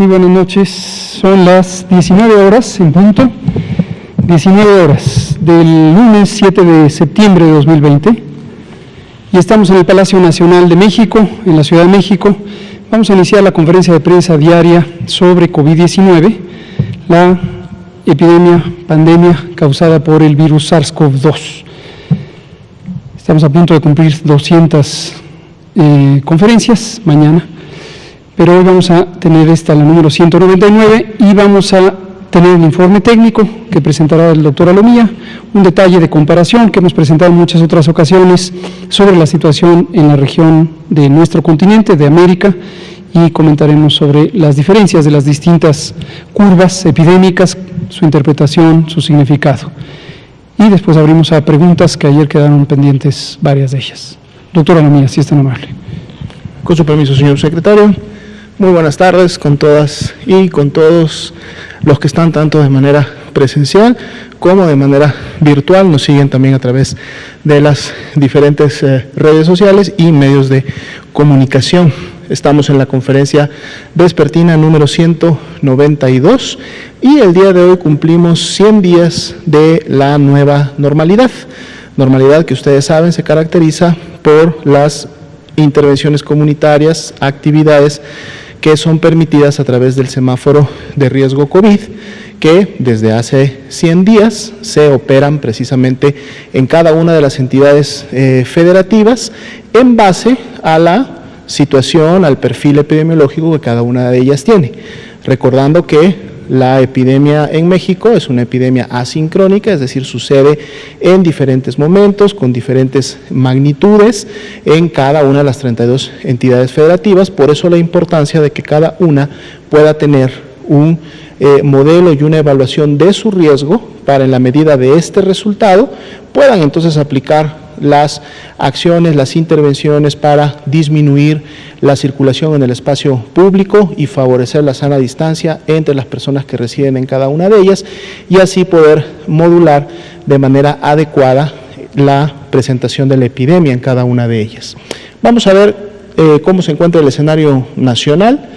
muy buenas noches. Son las 19 horas en punto, 19 horas del lunes 7 de septiembre de 2020 y estamos en el Palacio Nacional de México, en la Ciudad de México. Vamos a iniciar la conferencia de prensa diaria sobre COVID-19, la pandemia causada por el virus SARS-CoV-2. Estamos a punto de cumplir 200 conferencias mañana, pero hoy vamos a tener la número 199 y vamos a tener el informe técnico que presentará el doctor Alomía, un detalle de comparación que hemos presentado en muchas otras ocasiones sobre la situación en la región de nuestro continente, de América, y comentaremos sobre las diferencias de las distintas curvas epidémicas, su interpretación, su significado. Y después abrimos a preguntas que ayer quedaron pendientes, varias de ellas. Doctor Alomía, si es tan amable. Con su permiso, señor secretario. Muy buenas tardes con todas y con todos los que están tanto de manera presencial como de manera virtual. Nos siguen también a través de las diferentes redes sociales y medios de comunicación. Estamos en la conferencia vespertina número 192 y el día de hoy cumplimos 100 días de la nueva normalidad. Normalidad que ustedes saben se caracteriza por las intervenciones comunitarias, actividades que son permitidas a través del semáforo de riesgo COVID, que desde hace 100 días se operan precisamente en cada una de las entidades federativas en base a la situación, al perfil epidemiológico que cada una de ellas tiene. Recordando que la epidemia en México es una epidemia asincrónica, es decir, sucede en diferentes momentos, con diferentes magnitudes en cada una de las 32 entidades federativas. Por eso la importancia de que cada una pueda tener un modelo y una evaluación de su riesgo para, en la medida de este resultado, puedan entonces aplicar las acciones, las intervenciones para disminuir la circulación en el espacio público y favorecer la sana distancia entre las personas que residen en cada una de ellas y así poder modular de manera adecuada la presentación de la epidemia en cada una de ellas. Vamos a ver cómo se encuentra el escenario nacional.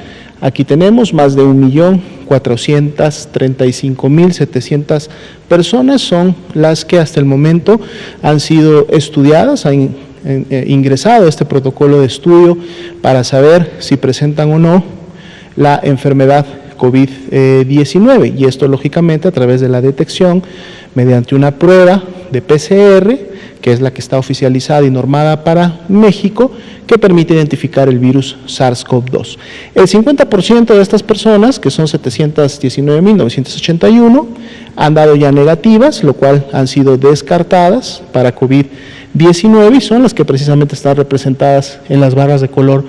Aquí tenemos más de 1.435.700 personas, son las que hasta el momento han sido estudiadas, han ingresado a este protocolo de estudio para saber si presentan o no la enfermedad COVID-19 y esto lógicamente a través de la detección mediante una prueba de PCR, que es la que está oficializada y normada para México, que permite identificar el virus SARS-CoV-2. El 50% de estas personas, que son 719.981, han dado ya negativas, lo cual han sido descartadas para COVID-19 y son las que precisamente están representadas en las barras de color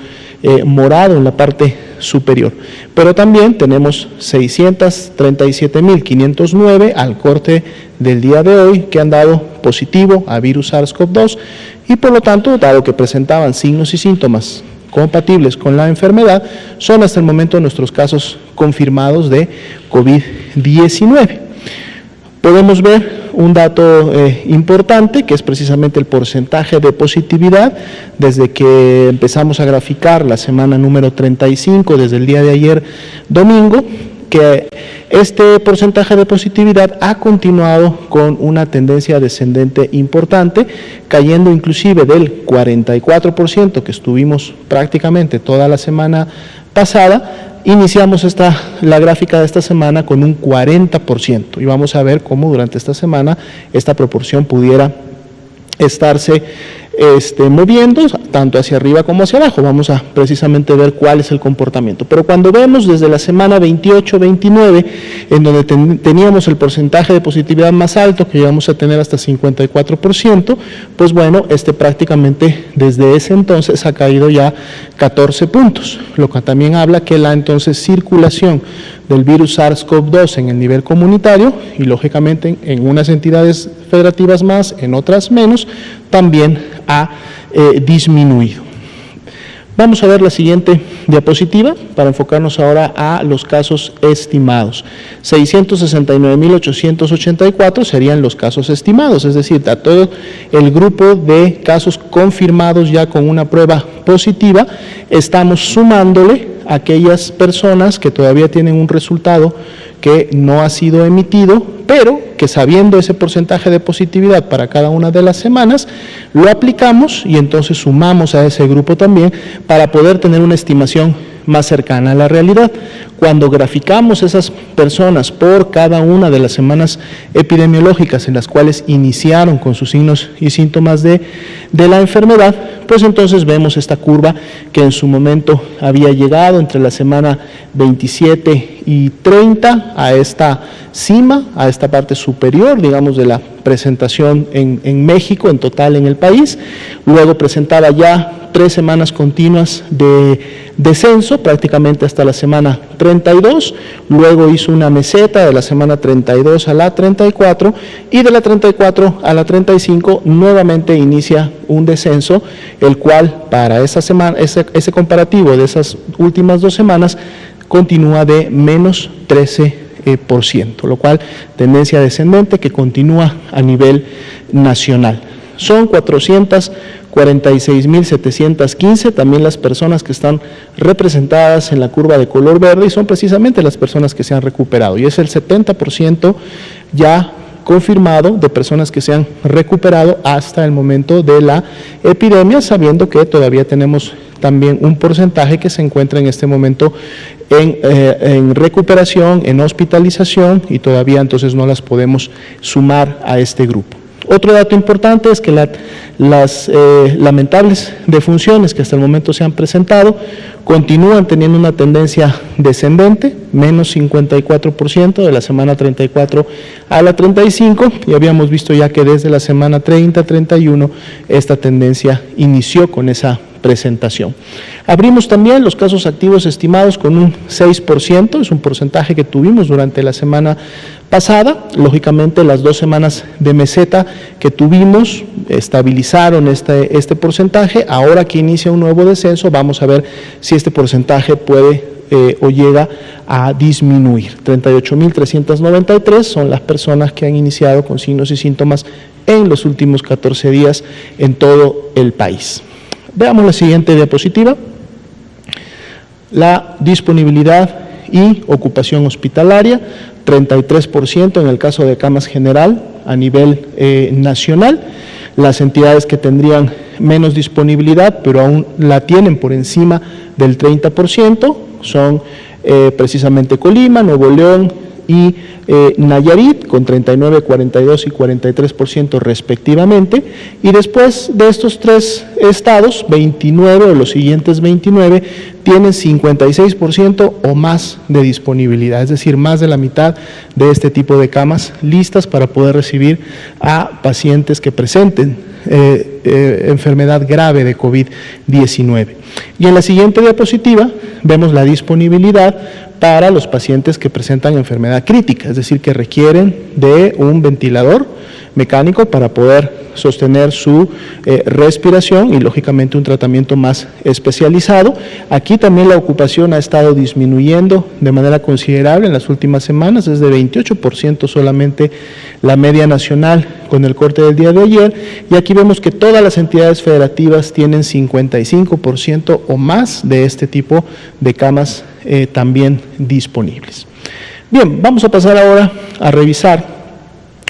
morado en la parte superior. Pero también tenemos 637.509 al corte del día de hoy que han dado positivo a virus SARS-CoV-2 y por lo tanto, dado que presentaban signos y síntomas compatibles con la enfermedad, son hasta el momento nuestros casos confirmados de COVID-19. Podemos ver un dato importante, que es precisamente el porcentaje de positividad, desde que empezamos a graficar la semana número 35, desde el día de ayer domingo, que este porcentaje de positividad ha continuado con una tendencia descendente importante, cayendo inclusive del 44% que estuvimos prácticamente toda la semana pasada. Iniciamos la gráfica de esta semana con un 40% y vamos a ver cómo durante esta semana esta proporción pudiera estarse moviendo tanto hacia arriba como hacia abajo. Vamos a precisamente ver cuál es el comportamiento. Pero cuando vemos desde la semana 28-29, en donde teníamos el porcentaje de positividad más alto, que llegamos a tener hasta 54%, pues bueno, prácticamente desde ese entonces ha caído ya 14 puntos, lo que también habla que la entonces circulación del virus SARS-CoV-2 en el nivel comunitario y lógicamente en unas entidades federativas más, en otras menos, también ha disminuido. Vamos a ver la siguiente diapositiva para enfocarnos ahora a los casos estimados. 669.884 serían los casos estimados, es decir, a todo el grupo de casos confirmados ya con una prueba positiva, estamos sumándole aquellas personas que todavía tienen un resultado que no ha sido emitido, pero que sabiendo ese porcentaje de positividad para cada una de las semanas, lo aplicamos y entonces sumamos a ese grupo también para poder tener una estimación más cercana a la realidad. Cuando graficamos esas personas por cada una de las semanas epidemiológicas en las cuales iniciaron con sus signos y síntomas de la enfermedad, pues entonces vemos esta curva que en su momento había llegado entre la semana 27 y 30 a esta cima, a esta parte superior, digamos, de la presentación en México, en total en el país. Luego presentaba ya 3 semanas continuas de descenso, prácticamente hasta la semana 32, luego hizo una meseta de la semana 32 a la 34, y de la 34 a la 35 nuevamente inicia un descenso, el cual para esa semana, ese comparativo de esas últimas 2 semanas, continúa de menos 13%, lo cual tendencia descendente que continúa a nivel nacional. Son 446.715 también las personas que están representadas en la curva de color verde, y son precisamente las personas que se han recuperado, y es el 70% ya confirmado de personas que se han recuperado hasta el momento de la epidemia, sabiendo que todavía tenemos también un porcentaje que se encuentra en este momento en recuperación, en hospitalización, y todavía entonces no las podemos sumar a este grupo. Otro dato importante es que las lamentables defunciones que hasta el momento se han presentado continúan teniendo una tendencia descendente, menos 54% de la semana 34 a la 35, y habíamos visto ya que desde la semana 30-31 esta tendencia inició con esa presentación. Abrimos también los casos activos estimados con un 6%, es un porcentaje que tuvimos durante la semana pasada. Lógicamente las 2 semanas de meseta que tuvimos estabilizaron este porcentaje. Ahora que inicia un nuevo descenso, vamos a ver si este porcentaje puede o llega a disminuir. 38.393 son las personas que han iniciado con signos y síntomas en los últimos 14 días en todo el país. Veamos la siguiente diapositiva. La disponibilidad y ocupación hospitalaria, 33% en el caso de camas general a nivel nacional. Las entidades que tendrían menos disponibilidad, pero aún la tienen por encima del 30%, son precisamente Colima, Nuevo León y Nayarit, con 39, 42 y 43% respectivamente, y después de estos 3 estados, 29 o los siguientes 29 tienen 56% o más de disponibilidad, es decir, más de la mitad de este tipo de camas listas para poder recibir a pacientes que presenten enfermedad grave de COVID-19. Y en la siguiente diapositiva vemos la disponibilidad para los pacientes que presentan enfermedad crítica, es decir, que requieren de un ventilador mecánico para poder sostener su respiración y lógicamente un tratamiento más especializado. Aquí también la ocupación ha estado disminuyendo de manera considerable en las últimas semanas, es de 28% solamente la media nacional con el corte del día de ayer, y aquí vemos que todas las entidades federativas tienen 55% o más de este tipo de camas también disponibles. Bien, vamos a pasar ahora a revisar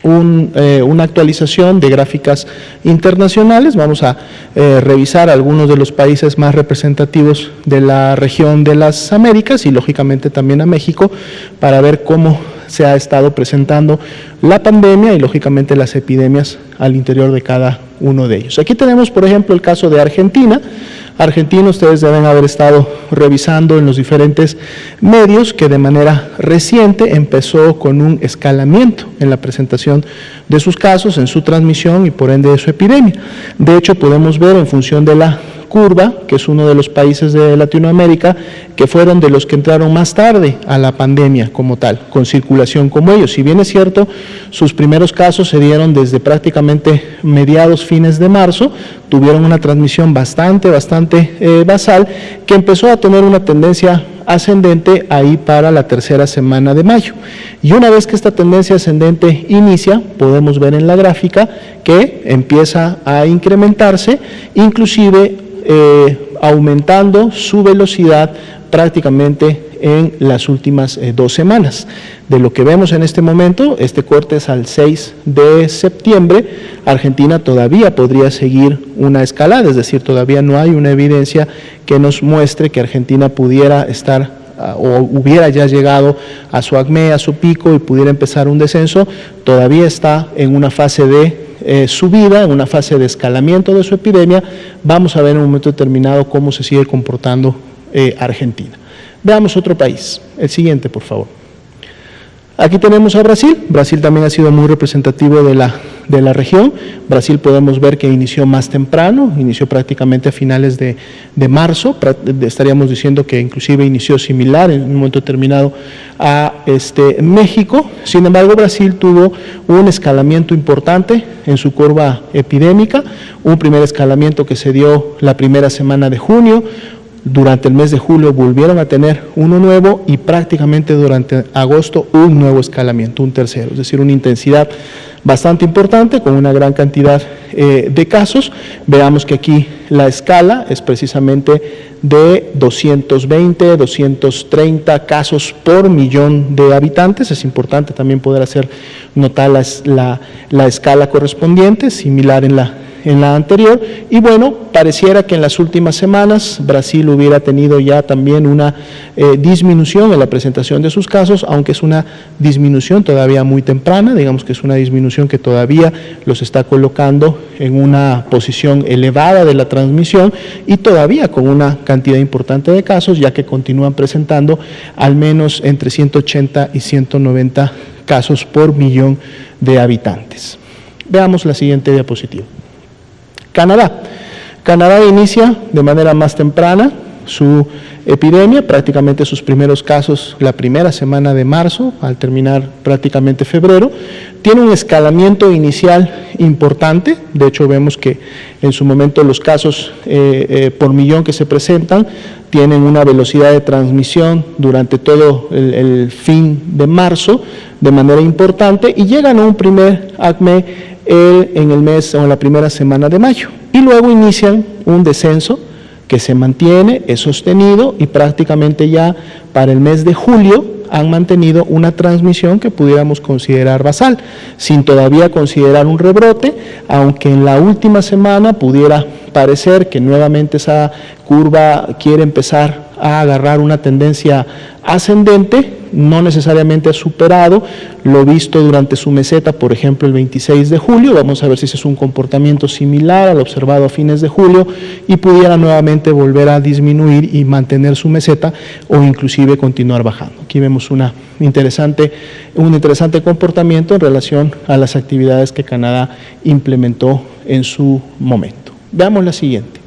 una actualización de gráficas internacionales. Vamos a revisar algunos de los países más representativos de la región de las Américas y lógicamente también a México, para ver cómo se ha estado presentando la pandemia y lógicamente las epidemias al interior de cada uno de ellos. Aquí tenemos, por ejemplo, el caso de Argentina. Argentina, ustedes deben haber estado revisando en los diferentes medios que de manera reciente empezó con un escalamiento en la presentación de sus casos, en su transmisión y por ende de su epidemia. De hecho, podemos ver en función de la curva, que es uno de los países de Latinoamérica, que fueron de los que entraron más tarde a la pandemia como tal, con circulación como ellos. Si bien es cierto, sus primeros casos se dieron desde prácticamente mediados, fines de marzo, tuvieron una transmisión bastante basal, que empezó a tener una tendencia ascendente ahí para la tercera semana de mayo. Y una vez que esta tendencia ascendente inicia, podemos ver en la gráfica que empieza a incrementarse, inclusive aumentando su velocidad prácticamente en las últimas 2 semanas. De lo que vemos en este momento, este corte es al 6 de septiembre, Argentina todavía podría seguir una escalada, es decir, todavía no hay una evidencia que nos muestre que Argentina pudiera estar o hubiera ya llegado a su acme, a su pico y pudiera empezar un descenso. Todavía está en una fase de subida, en una fase de escalamiento de su epidemia. Vamos a ver en un momento determinado cómo se sigue comportando Argentina. Veamos otro país. El siguiente, por favor. Aquí tenemos a Brasil. Brasil también ha sido muy representativo de la región. Brasil podemos ver que inició más temprano, inició prácticamente a finales de marzo. Estaríamos diciendo que inclusive inició similar en un momento determinado a México. Sin embargo, Brasil tuvo un escalamiento importante en su curva epidémica, un primer escalamiento que se dio la primera semana de junio. Durante el mes de julio volvieron a tener uno nuevo y prácticamente durante agosto un nuevo escalamiento, un tercero, es decir, una intensidad bastante importante con una gran cantidad de casos. Veamos que aquí la escala es precisamente de 220, 230 casos por millón de habitantes. Es importante también poder hacer notar la escala correspondiente, similar en la anterior, y bueno, pareciera que en las últimas semanas Brasil hubiera tenido ya también una disminución en la presentación de sus casos, aunque es una disminución todavía muy temprana, digamos que es una disminución que todavía los está colocando en una posición elevada de la transmisión y todavía con una cantidad importante de casos, ya que continúan presentando al menos entre 180 y 190 casos por millón de habitantes. Veamos la siguiente diapositiva. Canadá. Canadá inicia de manera más temprana su epidemia, prácticamente sus primeros casos la primera semana de marzo, al terminar prácticamente febrero. Tiene un escalamiento inicial importante, de hecho vemos que en su momento los casos por millón que se presentan tienen una velocidad de transmisión durante todo el fin de marzo de manera importante y llegan a un primer acme en el mes o en la primera semana de mayo y luego inician un descenso que se mantiene, es sostenido y prácticamente ya para el mes de julio han mantenido una transmisión que pudiéramos considerar basal, sin todavía considerar un rebrote, aunque en la última semana pudiera parecer que nuevamente esa curva quiere empezar a agarrar una tendencia ascendente, no necesariamente ha superado lo visto durante su meseta, por ejemplo el 26 de julio, vamos a ver si ese es un comportamiento similar al observado a fines de julio y pudiera nuevamente volver a disminuir y mantener su meseta o inclusive continuar bajando. Aquí vemos un interesante comportamiento en relación a las actividades que Canadá implementó en su momento. Veamos la siguiente.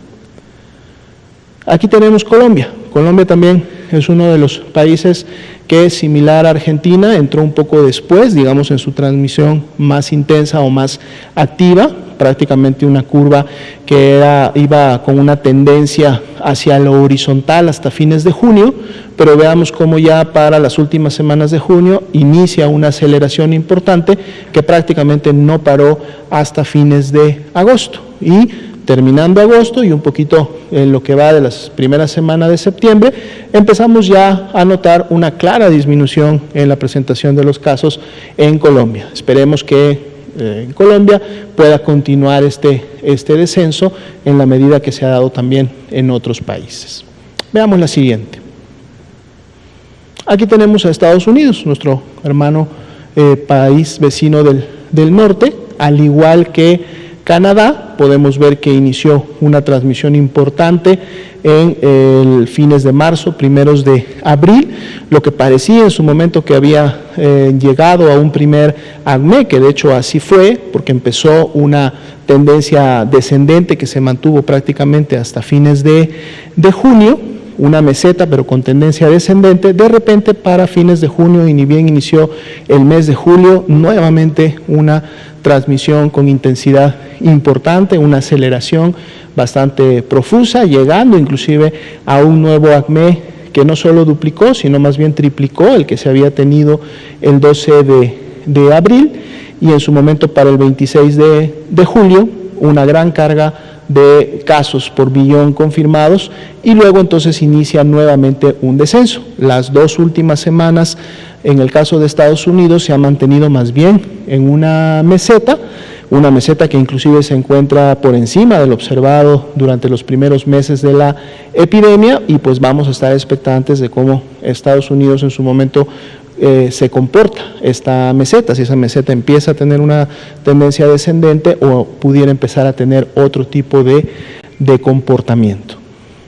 Aquí tenemos Colombia. Colombia también es uno de los países que es similar a Argentina, entró un poco después, digamos en su transmisión más intensa o más activa, prácticamente una curva que iba con una tendencia hacia lo horizontal hasta fines de junio, pero veamos cómo ya para las últimas semanas de junio inicia una aceleración importante que prácticamente no paró hasta fines de agosto y terminando agosto y un poquito en lo que va de las primeras semanas de septiembre, empezamos ya a notar una clara disminución en la presentación de los casos en Colombia. Esperemos que en Colombia pueda continuar este descenso en la medida que se ha dado también en otros países. Veamos la siguiente. Aquí tenemos a Estados Unidos, nuestro hermano país vecino del norte, al igual que Canadá, podemos ver que inició una transmisión importante en el fines de marzo, primeros de abril, lo que parecía en su momento que había llegado a un primer acme, que de hecho así fue, porque empezó una tendencia descendente que se mantuvo prácticamente hasta fines de junio, una meseta pero con tendencia descendente, de repente para fines de junio y ni bien inició el mes de julio, nuevamente una transmisión con intensidad importante, una aceleración bastante profusa, llegando inclusive a un nuevo acme que no solo duplicó, sino más bien triplicó el que se había tenido el 12 de abril y en su momento para el 26 de julio, una gran carga de casos por millón confirmados y luego entonces inicia nuevamente un descenso. Las 2 últimas semanas, en el caso de Estados Unidos, se ha mantenido más bien en una meseta que inclusive se encuentra por encima del observado durante los primeros meses de la epidemia, y pues vamos a estar expectantes de cómo Estados Unidos en su momento se comporta esta meseta, si esa meseta empieza a tener una tendencia descendente o pudiera empezar a tener otro tipo de comportamiento.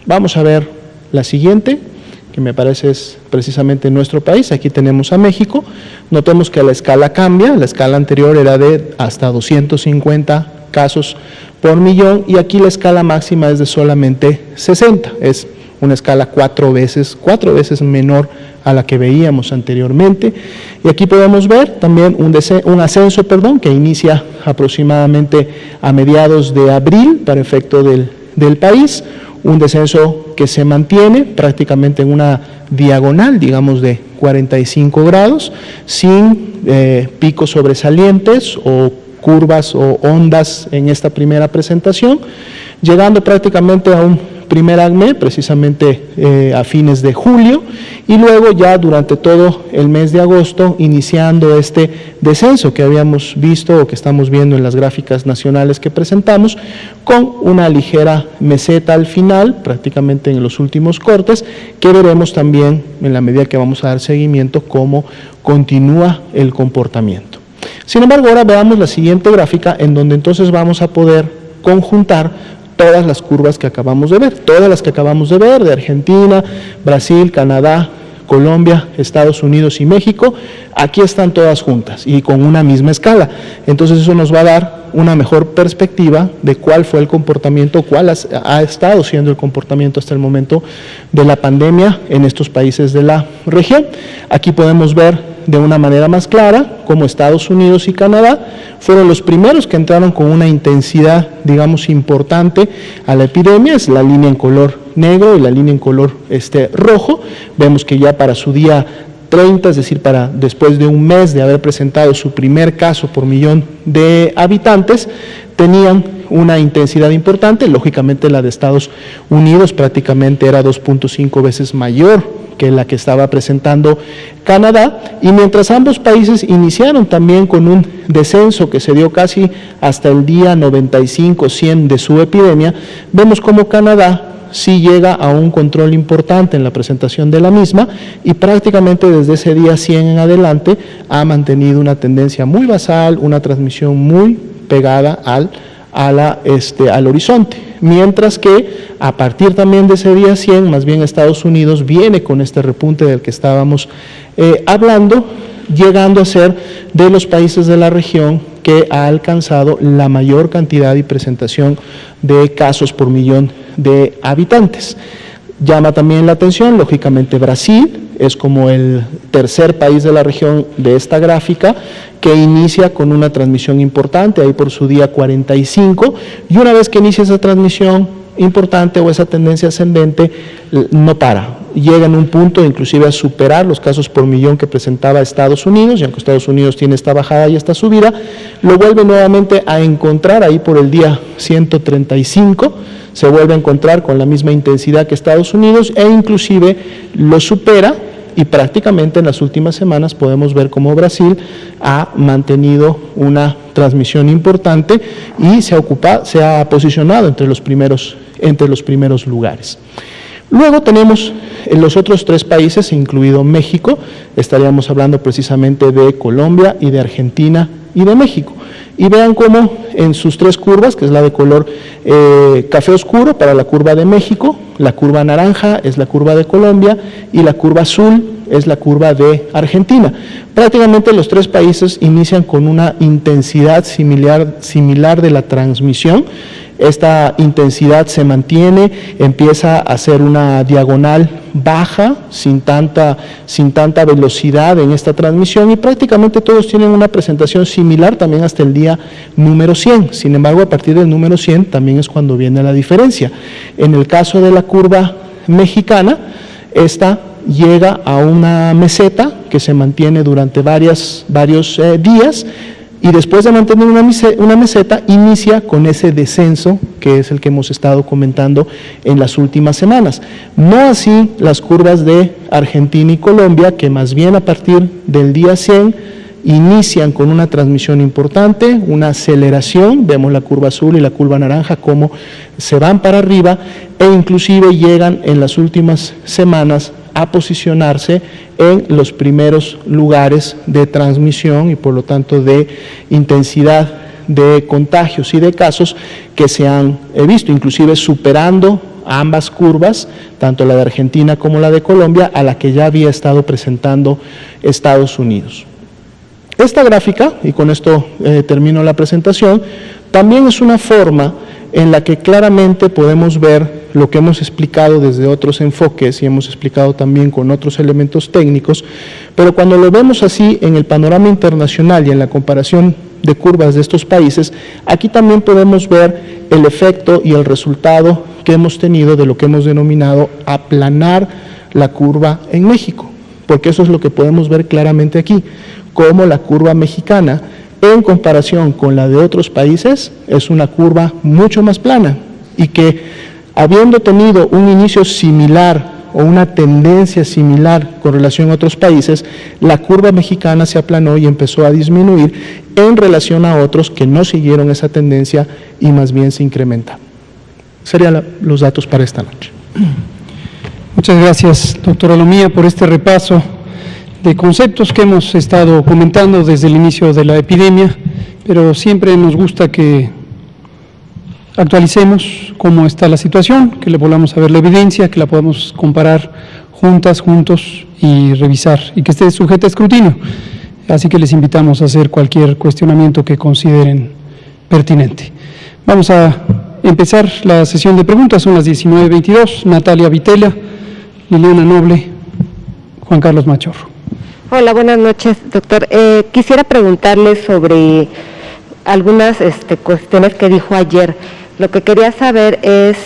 Vamos a ver la siguiente, que me parece es precisamente nuestro país. Aquí tenemos a México. Notemos que la escala cambia, la escala anterior era de hasta 250 casos por millón y aquí la escala máxima es de solamente 60, es una escala 4 veces menor a la que veíamos anteriormente. Y aquí podemos ver también un ascenso, que inicia aproximadamente a mediados de abril para efecto del país, un descenso que se mantiene prácticamente en una diagonal, digamos, de 45 grados, sin picos sobresalientes o curvas o ondas en esta primera presentación, llegando prácticamente a un primer acme, precisamente a fines de julio, y luego ya durante todo el mes de agosto, iniciando este descenso que habíamos visto o que estamos viendo en las gráficas nacionales que presentamos, con una ligera meseta al final, prácticamente en los últimos cortes, que veremos también en la medida que vamos a dar seguimiento cómo continúa el comportamiento. Sin embargo, ahora veamos la siguiente gráfica, en donde entonces vamos a poder conjuntar todas las curvas que acabamos de ver, de Argentina, Brasil, Canadá, Colombia, Estados Unidos y México. Aquí están todas juntas y con una misma escala. Entonces eso nos va a dar una mejor perspectiva de cuál fue el comportamiento, cuál ha estado siendo el comportamiento hasta el momento de la pandemia en estos países de la región. Aquí podemos ver de una manera más clara cómo Estados Unidos y Canadá fueron los primeros que entraron con una intensidad, digamos, importante a la epidemia. Es la línea en color negro y la línea en color rojo. Vemos que ya para su día 30, es decir, para después de un mes de haber presentado su primer caso por millón de habitantes, tenían una intensidad importante. Lógicamente la de Estados Unidos prácticamente era 2.5 veces mayor que la que estaba presentando Canadá, y mientras ambos países iniciaron también con un descenso que se dio casi hasta el día 95-100 de su epidemia, vemos como Canadá sí llega a un control importante en la presentación de la misma y prácticamente desde ese día 100 en adelante ha mantenido una tendencia muy basal, una transmisión muy pegada al horizonte, mientras que a partir también de ese día 100, más bien Estados Unidos viene con este repunte del que estábamos hablando, llegando a ser de los países de la región que ha alcanzado la mayor cantidad y presentación de casos por millón de habitantes. Llama también la atención, lógicamente, Brasil es como el tercer país de la región de esta gráfica que inicia con una transmisión importante, ahí por su día 45, y una vez que inicia esa transmisión importante o esa tendencia ascendente, no para. Llega en un punto inclusive a superar los casos por millón que presentaba Estados Unidos, y aunque Estados Unidos tiene esta bajada y esta subida, lo vuelve nuevamente a encontrar ahí por el día 135, se vuelve a encontrar con la misma intensidad que Estados Unidos e inclusive lo supera, y prácticamente en las últimas semanas podemos ver cómo Brasil ha mantenido una transmisión importante y se ha posicionado entre los primeros lugares. Luego tenemos en los otros 3 países, incluido México, estaríamos hablando precisamente de Colombia y de Argentina y de México. Y vean cómo en sus 3 curvas, que es la de color café oscuro para la curva de México, la curva naranja es la curva de Colombia y la curva azul es la curva de Argentina. Prácticamente los 3 países inician con una intensidad similar de la transmisión. Esta intensidad se mantiene, empieza a ser una diagonal baja, sin tanta velocidad en esta transmisión, y prácticamente todos tienen una presentación similar también hasta el día número 100. Sin embargo, a partir del número 100 también es cuando viene la diferencia. En el caso de la curva mexicana, esta llega a una meseta que se mantiene durante varios días, y después de mantener una meseta, inicia con ese descenso que es el que hemos estado comentando en las últimas semanas. No así las curvas de Argentina y Colombia, que más bien a partir del día 100 inician con una transmisión importante, una aceleración, vemos la curva azul y la curva naranja cómo se van para arriba e inclusive llegan en las últimas semanas a posicionarse en los primeros lugares de transmisión y por lo tanto de intensidad de contagios y de casos que se han visto, inclusive superando a ambas curvas, tanto la de Argentina como la de Colombia, a la que ya había estado presentando Estados Unidos. Esta gráfica, y con esto termino la presentación, también es una forma en la que claramente podemos ver lo que hemos explicado desde otros enfoques y hemos explicado también con otros elementos técnicos, pero cuando lo vemos así en el panorama internacional y en la comparación de curvas de estos países, aquí también podemos ver el efecto y el resultado que hemos tenido de lo que hemos denominado aplanar la curva en México, porque eso es lo que podemos ver claramente aquí, cómo la curva mexicana en comparación con la de otros países es una curva mucho más plana y que habiendo tenido un inicio similar o una tendencia similar con relación a otros países, la curva mexicana se aplanó y empezó a disminuir en relación a otros que no siguieron esa tendencia y más bien se incrementa. Serían los datos para esta noche. Muchas gracias, doctora Lomía, por este repaso de conceptos que hemos estado comentando desde el inicio de la epidemia, pero siempre nos gusta que actualicemos cómo está la situación, que le volvamos a ver la evidencia, que la podamos comparar juntos y revisar, y que esté sujeta a escrutinio. Así que les invitamos a hacer cualquier cuestionamiento que consideren pertinente. Vamos a empezar la sesión de preguntas, son las 19:22. Natalia Vitela, Liliana Noble, Juan Carlos Machorro. Hola, buenas noches, doctor. Quisiera preguntarle sobre algunas cuestiones que dijo ayer. Lo que quería saber es,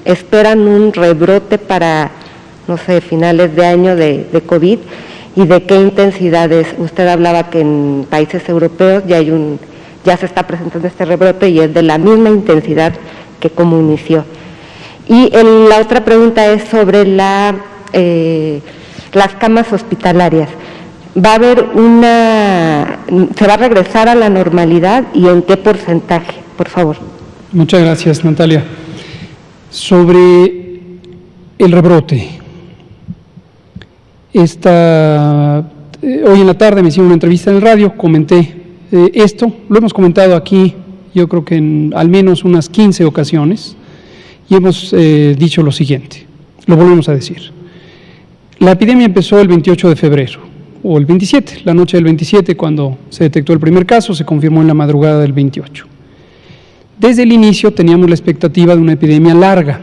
¿esperan un rebrote para, no sé, finales de año de COVID? ¿Y de qué intensidades? Usted hablaba que en países europeos ya se está presentando este rebrote y es de la misma intensidad que como inició. Y la otra pregunta es sobre las camas hospitalarias. ¿Va a haber se va a regresar a la normalidad y en qué porcentaje, por favor? Muchas gracias, Natalia. Sobre el rebrote, hoy en la tarde me hicieron una entrevista en el radio, comenté esto, lo hemos comentado aquí, yo creo que en al menos unas 15 ocasiones, y hemos dicho lo siguiente, lo volvemos a decir. La epidemia empezó el 28 de febrero, o el 27, la noche del 27, cuando se detectó el primer caso, se confirmó en la madrugada del 28. Desde el inicio teníamos la expectativa de una epidemia larga.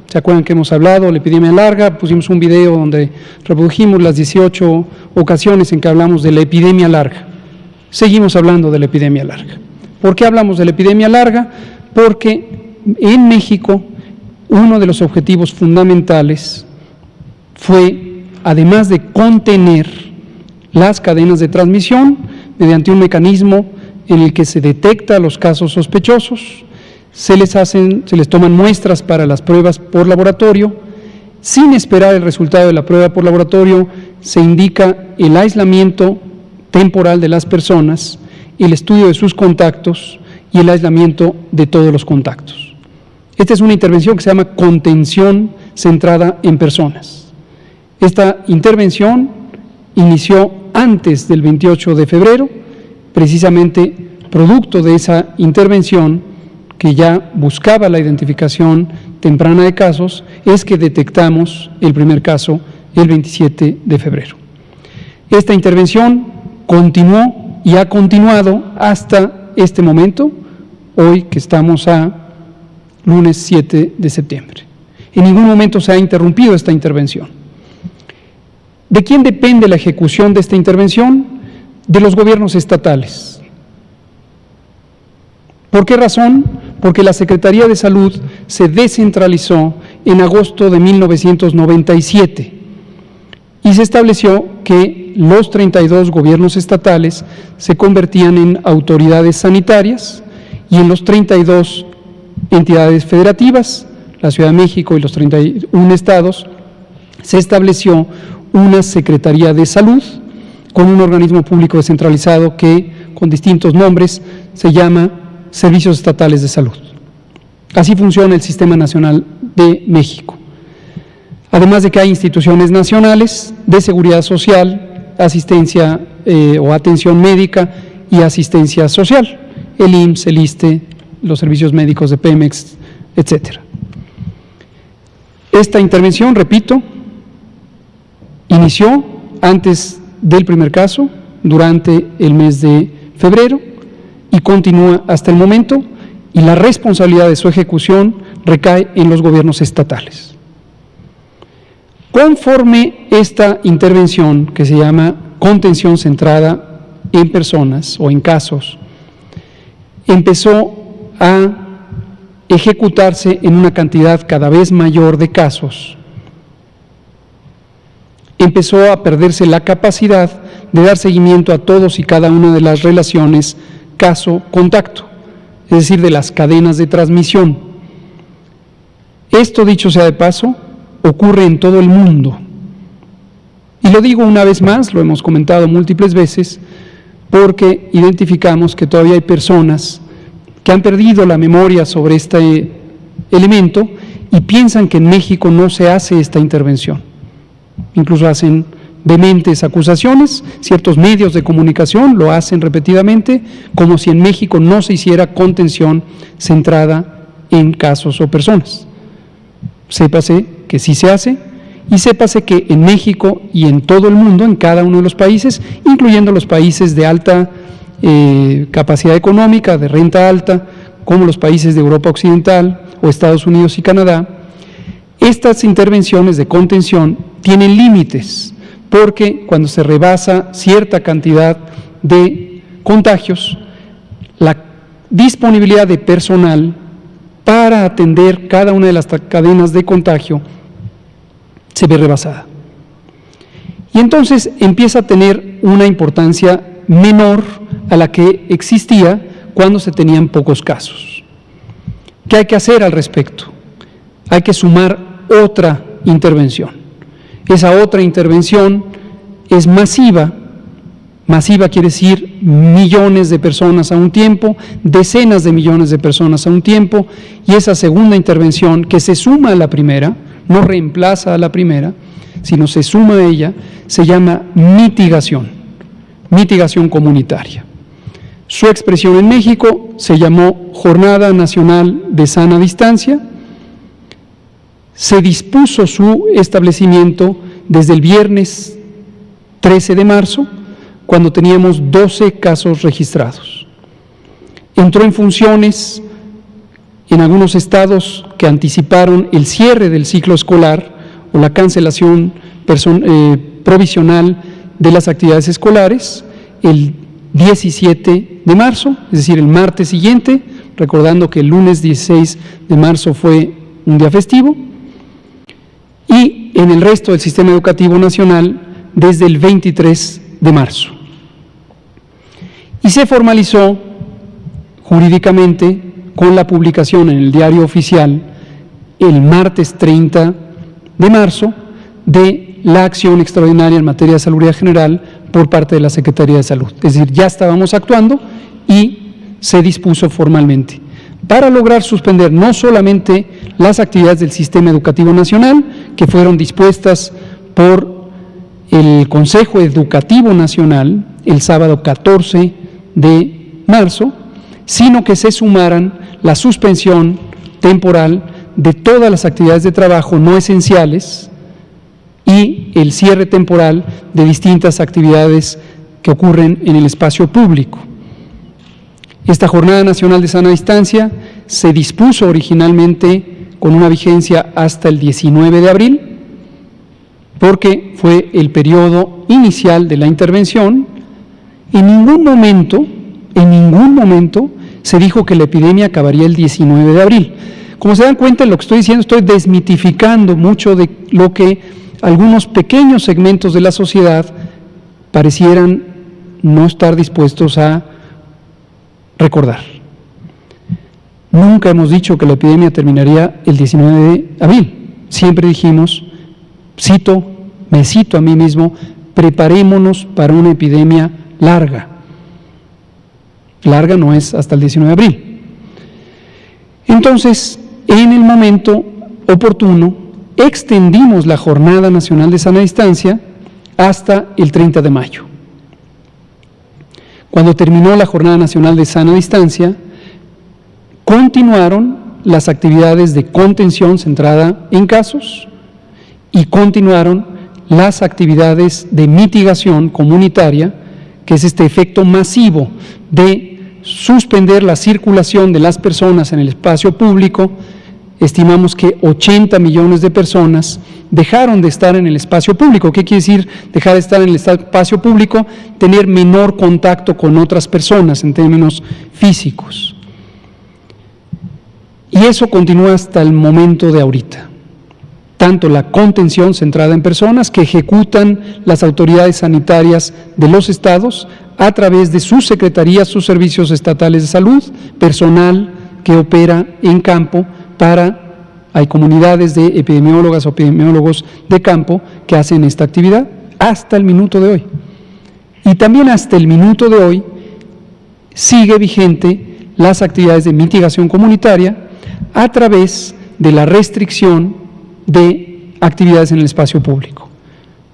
¿Se acuerdan que hemos hablado de la epidemia larga? Pusimos un video donde reprodujimos las 18 ocasiones en que hablamos de la epidemia larga. Seguimos hablando de la epidemia larga. ¿Por qué hablamos de la epidemia larga? Porque en México uno de los objetivos fundamentales fue, además de contener las cadenas de transmisión mediante un mecanismo en el que se detecta los casos sospechosos, se les toman muestras para las pruebas por laboratorio, sin esperar el resultado de la prueba por laboratorio, se indica el aislamiento temporal de las personas, el estudio de sus contactos y el aislamiento de todos los contactos. Esta es una intervención que se llama contención centrada en personas. Esta intervención inició antes del 28 de febrero, precisamente producto de esa intervención que ya buscaba la identificación temprana de casos, es que detectamos el primer caso el 27 de febrero. Esta intervención continuó y ha continuado hasta este momento, hoy que estamos a lunes 7 de septiembre. En ningún momento se ha interrumpido esta intervención. ¿De quién depende la ejecución de esta intervención? De los gobiernos estatales. ¿Por qué razón? Porque la Secretaría de Salud se descentralizó en agosto de 1997 y se estableció que los 32 gobiernos estatales se convertían en autoridades sanitarias y en los 32 entidades federativas, la Ciudad de México y los 31 estados, se estableció una Secretaría de Salud con un organismo público descentralizado que, con distintos nombres, se llama Servicios Estatales de Salud. Así funciona el Sistema Nacional de México. Además de que hay instituciones nacionales de seguridad social, asistencia o atención médica y asistencia social, el IMSS, el ISSSTE, los servicios médicos de Pemex, etcétera. Esta intervención, repito, inició antes del primer caso, durante el mes de febrero, y continúa hasta el momento, y la responsabilidad de su ejecución recae en los gobiernos estatales. Conforme esta intervención, que se llama contención centrada en personas o en casos, empezó a ejecutarse en una cantidad cada vez mayor de casos, empezó a perderse la capacidad de dar seguimiento a todos y cada una de las relaciones caso-contacto, es decir, de las cadenas de transmisión. Esto, dicho sea de paso, ocurre en todo el mundo. Y lo digo una vez más, lo hemos comentado múltiples veces, porque identificamos que todavía hay personas que han perdido la memoria sobre este elemento y piensan que en México no se hace esta intervención. Incluso hacen vehementes acusaciones, ciertos medios de comunicación lo hacen repetidamente, como si en México no se hiciera contención centrada en casos o personas. Sépase que sí se hace, y sépase que en México y en todo el mundo, en cada uno de los países, incluyendo los países de alta capacidad económica, de renta alta, como los países de Europa Occidental o Estados Unidos y Canadá, estas intervenciones de contención tienen límites, porque cuando se rebasa cierta cantidad de contagios, la disponibilidad de personal para atender cada una de las cadenas de contagio se ve rebasada. Y entonces empieza a tener una importancia menor a la que existía cuando se tenían pocos casos. ¿Qué hay que hacer al respecto? Hay que sumar otra intervención. Esa otra intervención es masiva. Masiva quiere decir millones de personas a un tiempo, decenas de millones de personas a un tiempo, y esa segunda intervención que se suma a la primera, no reemplaza a la primera, sino se suma a ella, se llama mitigación comunitaria. Su expresión en México se llamó Jornada Nacional de Sana Distancia. Se dispuso su establecimiento desde el viernes 13 de marzo, cuando teníamos 12 casos registrados. Entró en funciones en algunos estados que anticiparon el cierre del ciclo escolar o la cancelación provisional de las actividades escolares el 17 de marzo, es decir, el martes siguiente, recordando que el lunes 16 de marzo fue un día festivo, y en el resto del sistema educativo nacional desde el 23 de marzo. Y se formalizó jurídicamente con la publicación en el Diario Oficial el martes 30 de marzo de la acción extraordinaria en materia de salubridad general por parte de la Secretaría de Salud. Es decir, ya estábamos actuando y se dispuso formalmente para lograr suspender no solamente las actividades del Sistema Educativo Nacional, que fueron dispuestas por el Consejo Educativo Nacional el sábado 14 de marzo, sino que se sumaran la suspensión temporal de todas las actividades de trabajo no esenciales y el cierre temporal de distintas actividades que ocurren en el espacio público. Esta Jornada Nacional de Sana Distancia se dispuso originalmente con una vigencia hasta el 19 de abril, porque fue el periodo inicial de la intervención. En ningún momento se dijo que la epidemia acabaría el 19 de abril. Como se dan cuenta, lo que estoy diciendo, estoy desmitificando mucho de lo que algunos pequeños segmentos de la sociedad parecieran no estar dispuestos a recordar. Nunca hemos dicho que la epidemia terminaría el 19 de abril. Siempre dijimos, me cito a mí mismo, preparémonos para una epidemia larga. Larga no es hasta el 19 de abril. Entonces, en el momento oportuno, extendimos la Jornada Nacional de Sana Distancia hasta el 30 de mayo. Cuando terminó la Jornada Nacional de Sana Distancia, continuaron las actividades de contención centrada en casos y continuaron las actividades de mitigación comunitaria, que es este efecto masivo de suspender la circulación de las personas en el espacio público. Estimamos que 80 millones de personas dejaron de estar en el espacio público. ¿Qué quiere decir dejar de estar en el espacio público? Tener menor contacto con otras personas en términos físicos. Y eso continúa hasta el momento de ahorita. Tanto la contención centrada en personas que ejecutan las autoridades sanitarias de los estados a través de sus secretarías, sus servicios estatales de salud, personal que opera en campo hay comunidades de epidemiólogas o epidemiólogos de campo que hacen esta actividad hasta el minuto de hoy. Y también hasta el minuto de hoy sigue vigente las actividades de mitigación comunitaria a través de la restricción de actividades en el espacio público.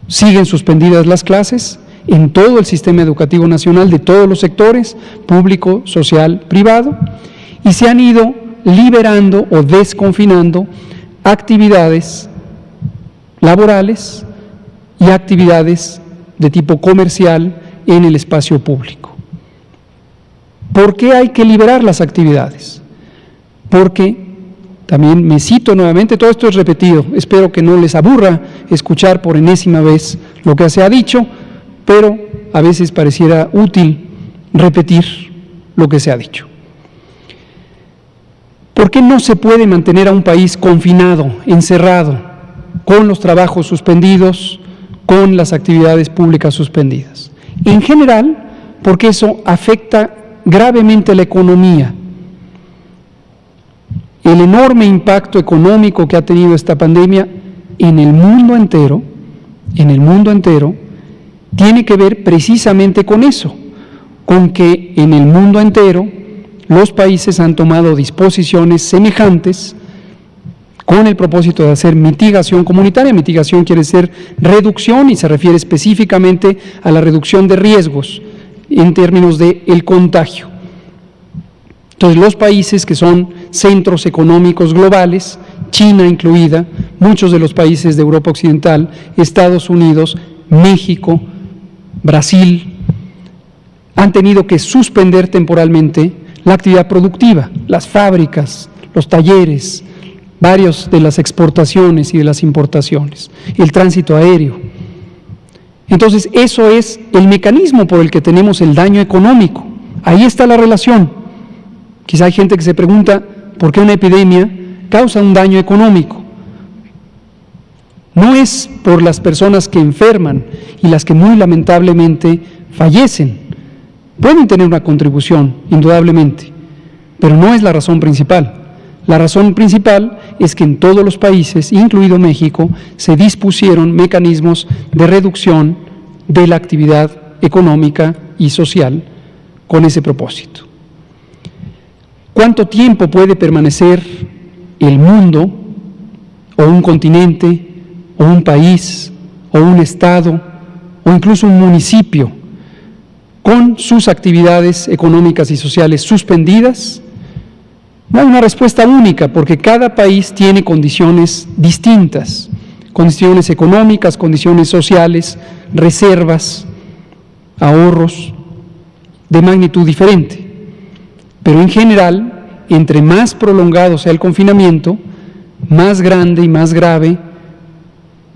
Siguen suspendidas las clases en todo el sistema educativo nacional de todos los sectores, público, social, privado, y se han ido liberando o desconfinando actividades laborales y actividades de tipo comercial en el espacio público. ¿Por qué hay que liberar las actividades? Porque, también me cito nuevamente, todo esto es repetido, espero que no les aburra escuchar por enésima vez lo que se ha dicho, pero a veces pareciera útil repetir lo que se ha dicho. ¿Por qué no se puede mantener a un país confinado, encerrado, con los trabajos suspendidos, con las actividades públicas suspendidas? En general, porque eso afecta gravemente la economía. El enorme impacto económico que ha tenido esta pandemia en el mundo entero, tiene que ver precisamente con eso, con que en el mundo entero los países han tomado disposiciones semejantes con el propósito de hacer mitigación comunitaria. Mitigación quiere decir reducción y se refiere específicamente a la reducción de riesgos en términos del contagio. Entonces, los países que son centros económicos globales, China incluida, muchos de los países de Europa Occidental, Estados Unidos, México, Brasil, han tenido que suspender temporalmente la actividad productiva, las fábricas, los talleres, varias de las exportaciones y de las importaciones, el tránsito aéreo. Entonces, eso es el mecanismo por el que tenemos el daño económico. Ahí está la relación. Quizá hay gente que se pregunta por qué una epidemia causa un daño económico. No es por las personas que enferman y las que muy lamentablemente fallecen. Pueden tener una contribución, indudablemente, pero no es la razón principal. La razón principal es que en todos los países, incluido México, se dispusieron mecanismos de reducción de la actividad económica y social con ese propósito. ¿Cuánto tiempo puede permanecer el mundo, o un continente, o un país, o un estado, o incluso un municipio, con sus actividades económicas y sociales suspendidas? No hay una respuesta única, porque cada país tiene condiciones distintas, condiciones económicas, condiciones sociales, reservas, ahorros de magnitud diferente. Pero en general, entre más prolongado sea el confinamiento, más grande y más grave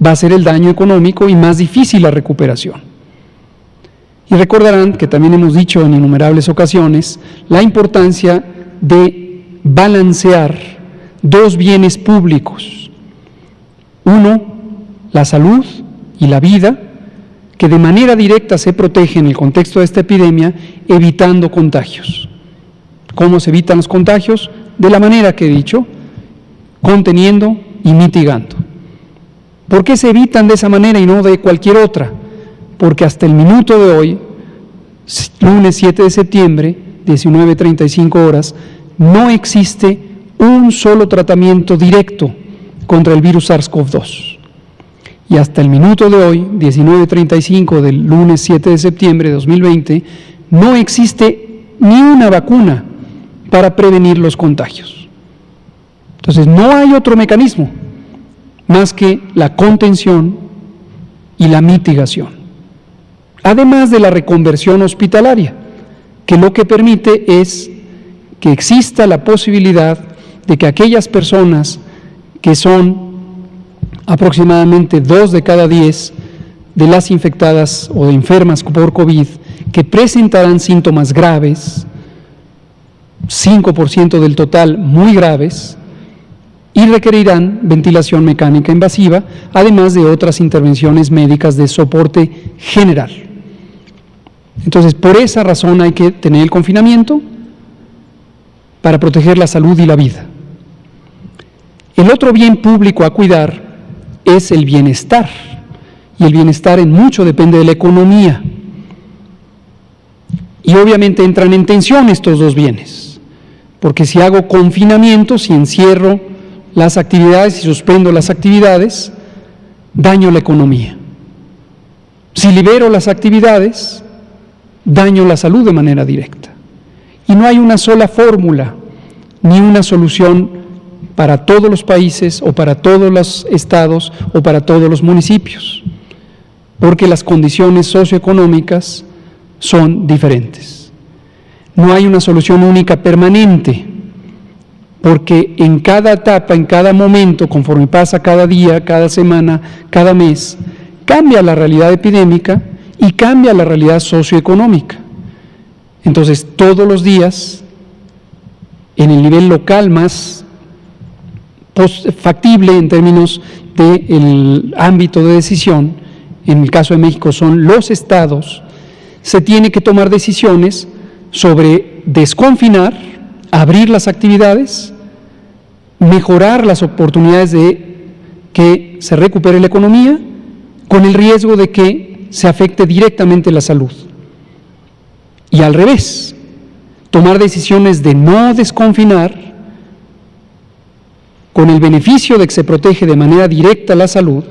va a ser el daño económico y más difícil la recuperación. Y recordarán que también hemos dicho en innumerables ocasiones la importancia de balancear dos bienes públicos. Uno, la salud y la vida, que de manera directa se protege en el contexto de esta epidemia, evitando contagios. ¿Cómo se evitan los contagios? De la manera que he dicho, conteniendo y mitigando. ¿Por qué se evitan de esa manera y no de cualquier otra? Porque hasta el minuto de hoy, lunes 7 de septiembre, 19:35 horas, no existe un solo tratamiento directo contra el virus SARS-CoV-2. Y hasta el minuto de hoy, 19:35 del lunes 7 de septiembre de 2020, no existe ni una vacuna para prevenir los contagios. Entonces, no hay otro mecanismo más que la contención y la mitigación. Además de la reconversión hospitalaria, que lo que permite es que exista la posibilidad de que aquellas personas que son aproximadamente 2 de cada 10 de las infectadas o de enfermas por COVID, que presentarán síntomas graves, 5% del total muy graves, y requerirán ventilación mecánica invasiva, además de otras intervenciones médicas de soporte general. Entonces, por esa razón hay que tener el confinamiento para proteger la salud y la vida. El otro bien público a cuidar es el bienestar, y el bienestar en mucho depende de la economía. Y obviamente entran en tensión estos dos bienes, porque si hago confinamiento, si encierro las actividades y suspendo las actividades, daño la economía. Si libero las actividades, daño la salud de manera directa. Y no hay una sola fórmula, ni una solución para todos los países o para todos los estados o para todos los municipios, porque las condiciones socioeconómicas son diferentes. No hay una solución única permanente, porque en cada etapa, en cada momento, conforme pasa cada día, cada semana, cada mes, cambia la realidad epidémica y cambia la realidad socioeconómica. Entonces, todos los días, en el nivel local más factible en términos del ámbito de decisión, en el caso de México son los estados, se tiene que tomar decisiones sobre desconfinar, abrir las actividades, mejorar las oportunidades de que se recupere la economía, con el riesgo de que se afecte directamente la salud. Y al revés, tomar decisiones de no desconfinar, con el beneficio de que se protege de manera directa la salud,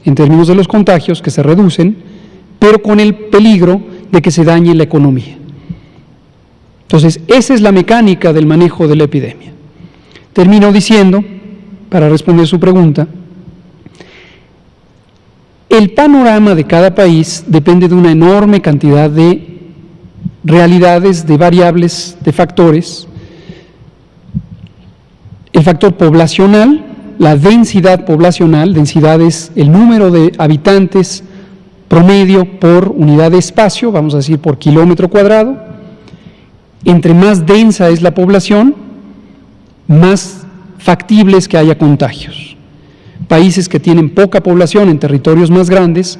en términos de los contagios que se reducen, pero con el peligro de que se dañe la economía. Entonces, esa es la mecánica del manejo de la epidemia. Termino diciendo, para responder su pregunta, el panorama de cada país depende de una enorme cantidad de realidades, de variables, de factores. El factor poblacional, la densidad poblacional, densidad es el número de habitantes promedio por unidad de espacio, vamos a decir por kilómetro cuadrado. Entre más densa es la población, más factible es que haya contagios. Países que tienen poca población en territorios más grandes,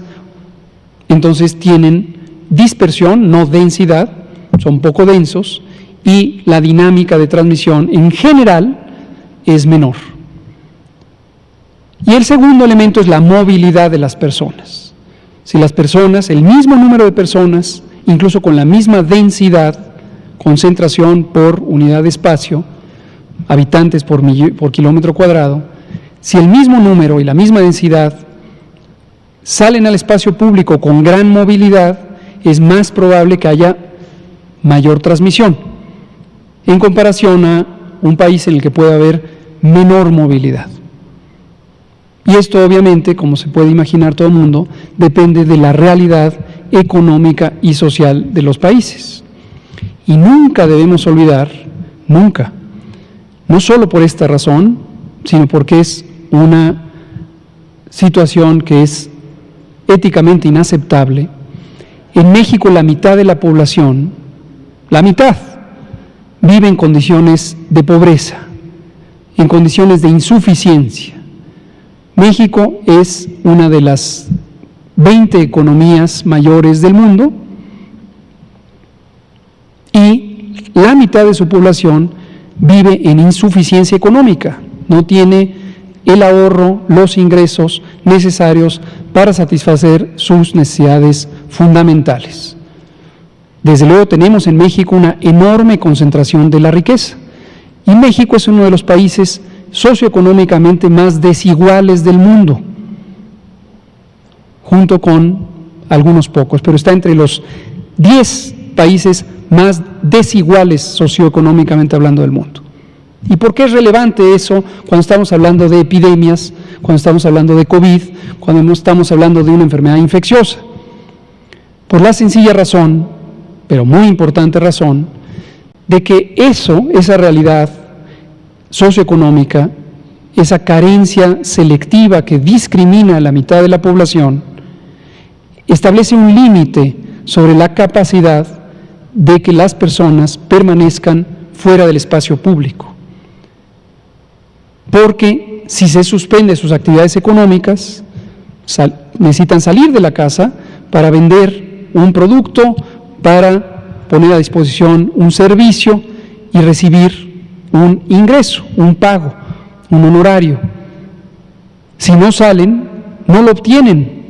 entonces tienen dispersión, no densidad, son poco densos, y la dinámica de transmisión en general es menor. Y el segundo elemento es la movilidad de las personas. Si las personas, el mismo número de personas, incluso con la misma densidad, concentración por unidad de espacio, habitantes por kilómetro cuadrado, si el mismo número y la misma densidad salen al espacio público con gran movilidad, es más probable que haya mayor transmisión, en comparación a un país en el que puede haber menor movilidad. Y esto obviamente, como se puede imaginar todo el mundo, depende de la realidad económica y social de los países. Y nunca debemos olvidar, nunca, no solo por esta razón, sino porque es una situación que es éticamente inaceptable. En México la mitad de la población, la mitad, vive en condiciones de pobreza, en condiciones de insuficiencia. México es una de las 20 economías mayores del mundo y la mitad de su población vive en insuficiencia económica, no tiene el ahorro, los ingresos necesarios para satisfacer sus necesidades fundamentales. Desde luego tenemos en México una enorme concentración de la riqueza y México es uno de los países socioeconómicamente más desiguales del mundo, junto con algunos pocos, pero está entre los 10 países más desiguales socioeconómicamente hablando del mundo. ¿Y por qué es relevante eso cuando estamos hablando de epidemias, cuando estamos hablando de COVID, cuando no estamos hablando de una enfermedad infecciosa? Por la sencilla razón, pero muy importante razón, de que esa realidad socioeconómica, esa carencia selectiva que discrimina a la mitad de la población, establece un límite sobre la capacidad de que las personas permanezcan fuera del espacio público. Porque si se suspenden sus actividades económicas, necesitan salir de la casa para vender un producto, para poner a disposición un servicio y recibir un ingreso, un pago, un honorario. Si no salen, no lo obtienen.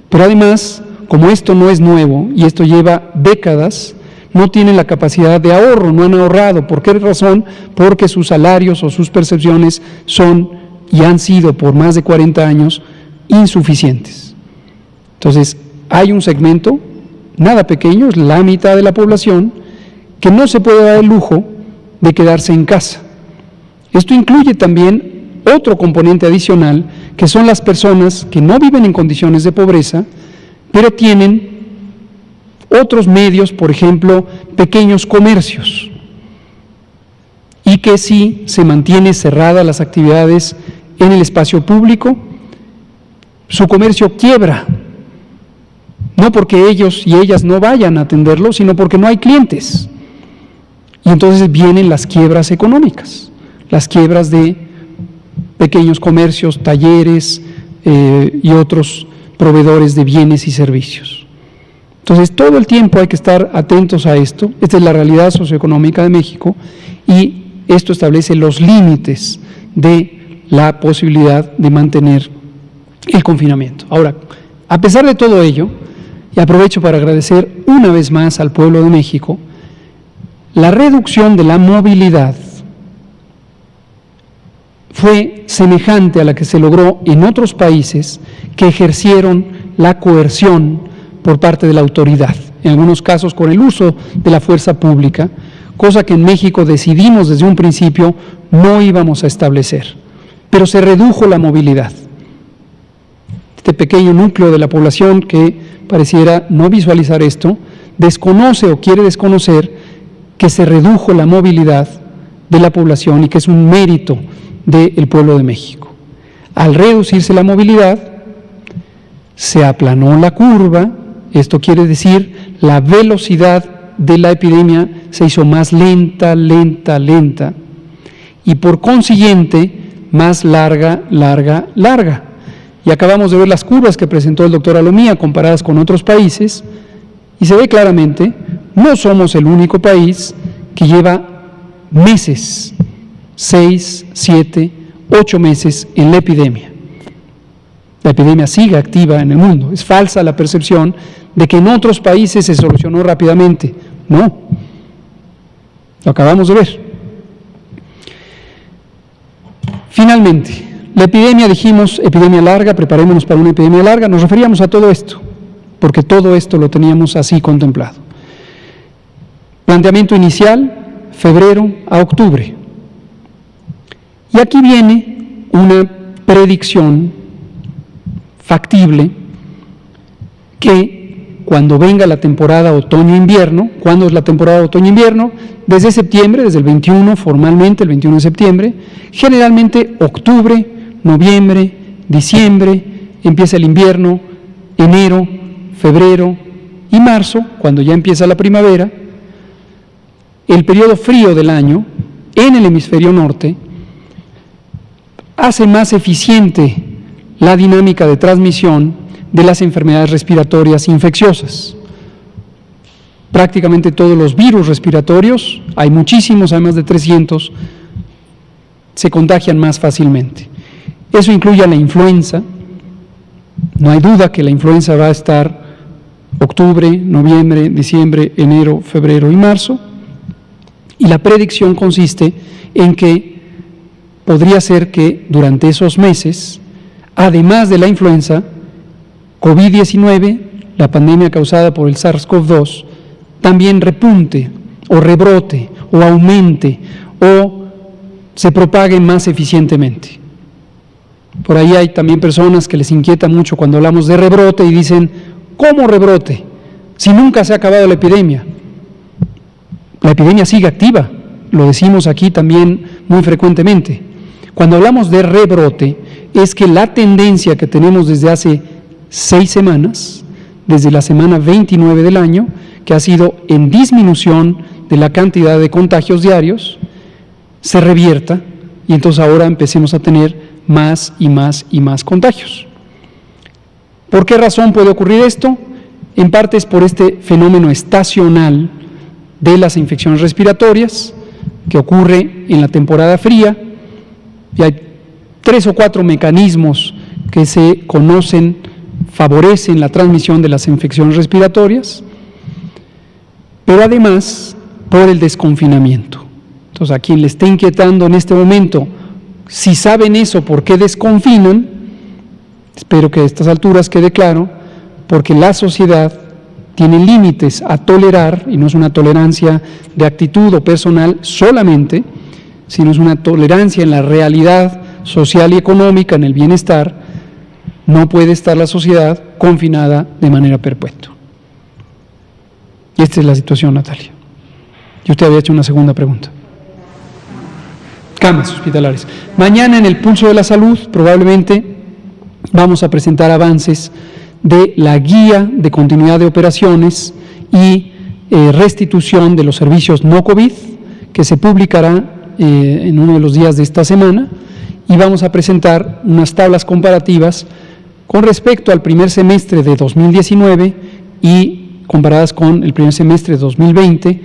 Pero además, como esto no es nuevo y esto lleva décadas, no tienen la capacidad de ahorro, no han ahorrado. ¿Por qué razón? Porque sus salarios o sus percepciones son y han sido por más de 40 años insuficientes. Entonces, hay un segmento, nada pequeño, es la mitad de la población, que no se puede dar el lujo de quedarse en casa. Esto incluye también otro componente adicional, que son las personas que no viven en condiciones de pobreza, pero tienen otros medios, por ejemplo, pequeños comercios, y que si se mantiene cerradas las actividades en el espacio público, su comercio quiebra, no porque ellos y ellas no vayan a atenderlo, sino porque no hay clientes. Y entonces vienen las quiebras económicas, las quiebras de pequeños comercios, talleres y otros proveedores de bienes y servicios. Entonces, todo el tiempo hay que estar atentos a esto. Esta es la realidad socioeconómica de México y esto establece los límites de la posibilidad de mantener el confinamiento. Ahora, a pesar de todo ello, y aprovecho para agradecer una vez más al pueblo de México, la reducción de la movilidad fue semejante a la que se logró en otros países que ejercieron la coerción por parte de la autoridad, en algunos casos con el uso de la fuerza pública, cosa que en México decidimos desde un principio no íbamos a establecer, pero se redujo la movilidad. Este pequeño núcleo de la población que pareciera no visualizar esto, desconoce o quiere desconocer que se redujo la movilidad de la población y que es un mérito del pueblo de México. Al reducirse la movilidad, se aplanó la curva. Esto quiere decir la velocidad de la epidemia se hizo más lenta, y por consiguiente más larga. Y acabamos de ver las curvas que presentó el doctor Alomía comparadas con otros países y se ve claramente, no somos el único país que lleva meses, 6, 7, 8 meses en la epidemia. La epidemia sigue activa en el mundo. Es falsa la percepción de que en otros países se solucionó rápidamente. No, lo acabamos de ver. Finalmente, la epidemia, dijimos, epidemia larga, preparémonos para una epidemia larga, nos referíamos a todo esto, porque todo esto lo teníamos así contemplado. Planteamiento inicial, febrero a octubre. Y aquí viene una predicción factible que cuando venga la temporada otoño-invierno, ¿cuándo es la temporada otoño-invierno? Desde septiembre, desde el 21 formalmente, el 21 de septiembre, generalmente octubre, noviembre, diciembre, empieza el invierno, enero, febrero y marzo, cuando ya empieza la primavera, el periodo frío del año en el hemisferio norte hace más eficiente la dinámica de transmisión de las enfermedades respiratorias infecciosas. Prácticamente todos los virus respiratorios, hay muchísimos, hay más de 300, se contagian más fácilmente. Eso incluye a la influenza. No hay duda que la influenza va a estar octubre, noviembre, diciembre, enero, febrero y marzo. Y la predicción consiste en que podría ser que durante esos meses, además de la influenza, COVID-19, la pandemia causada por el SARS-CoV-2, también repunte o rebrote o aumente o se propague más eficientemente. Por ahí hay también personas que les inquieta mucho cuando hablamos de rebrote y dicen, ¿cómo rebrote? Si nunca se ha acabado la epidemia. La epidemia sigue activa, lo decimos aquí también muy frecuentemente. Cuando hablamos de rebrote, es que la tendencia que tenemos desde hace 6 semanas, desde la semana 29 del año, que ha sido en disminución de la cantidad de contagios diarios, se revierta y entonces ahora empecemos a tener más y más y más contagios. ¿Por qué razón puede ocurrir esto? En parte es por este fenómeno estacional de las infecciones respiratorias que ocurre en la temporada fría, y hay 3 o 4 mecanismos que se conocen, favorecen la transmisión de las infecciones respiratorias, pero además por el desconfinamiento. Entonces, a quien le esté inquietando en este momento, si saben eso, ¿por qué desconfinan? Espero que a estas alturas quede claro, porque la sociedad tiene límites a tolerar, y no es una tolerancia de actitud o personal solamente, sino es una tolerancia en la realidad social y económica, en el bienestar. No puede estar la sociedad confinada de manera perpetua. Y esta es la situación, Natalia. Y usted había hecho una segunda pregunta. Camas hospitalarias. Mañana en el Pulso de la Salud probablemente vamos a presentar avances de la guía de continuidad de operaciones y restitución de los servicios no COVID, que se publicará en uno de los días de esta semana, y vamos a presentar unas tablas comparativas con respecto al primer semestre de 2019 y comparadas con el primer semestre de 2020,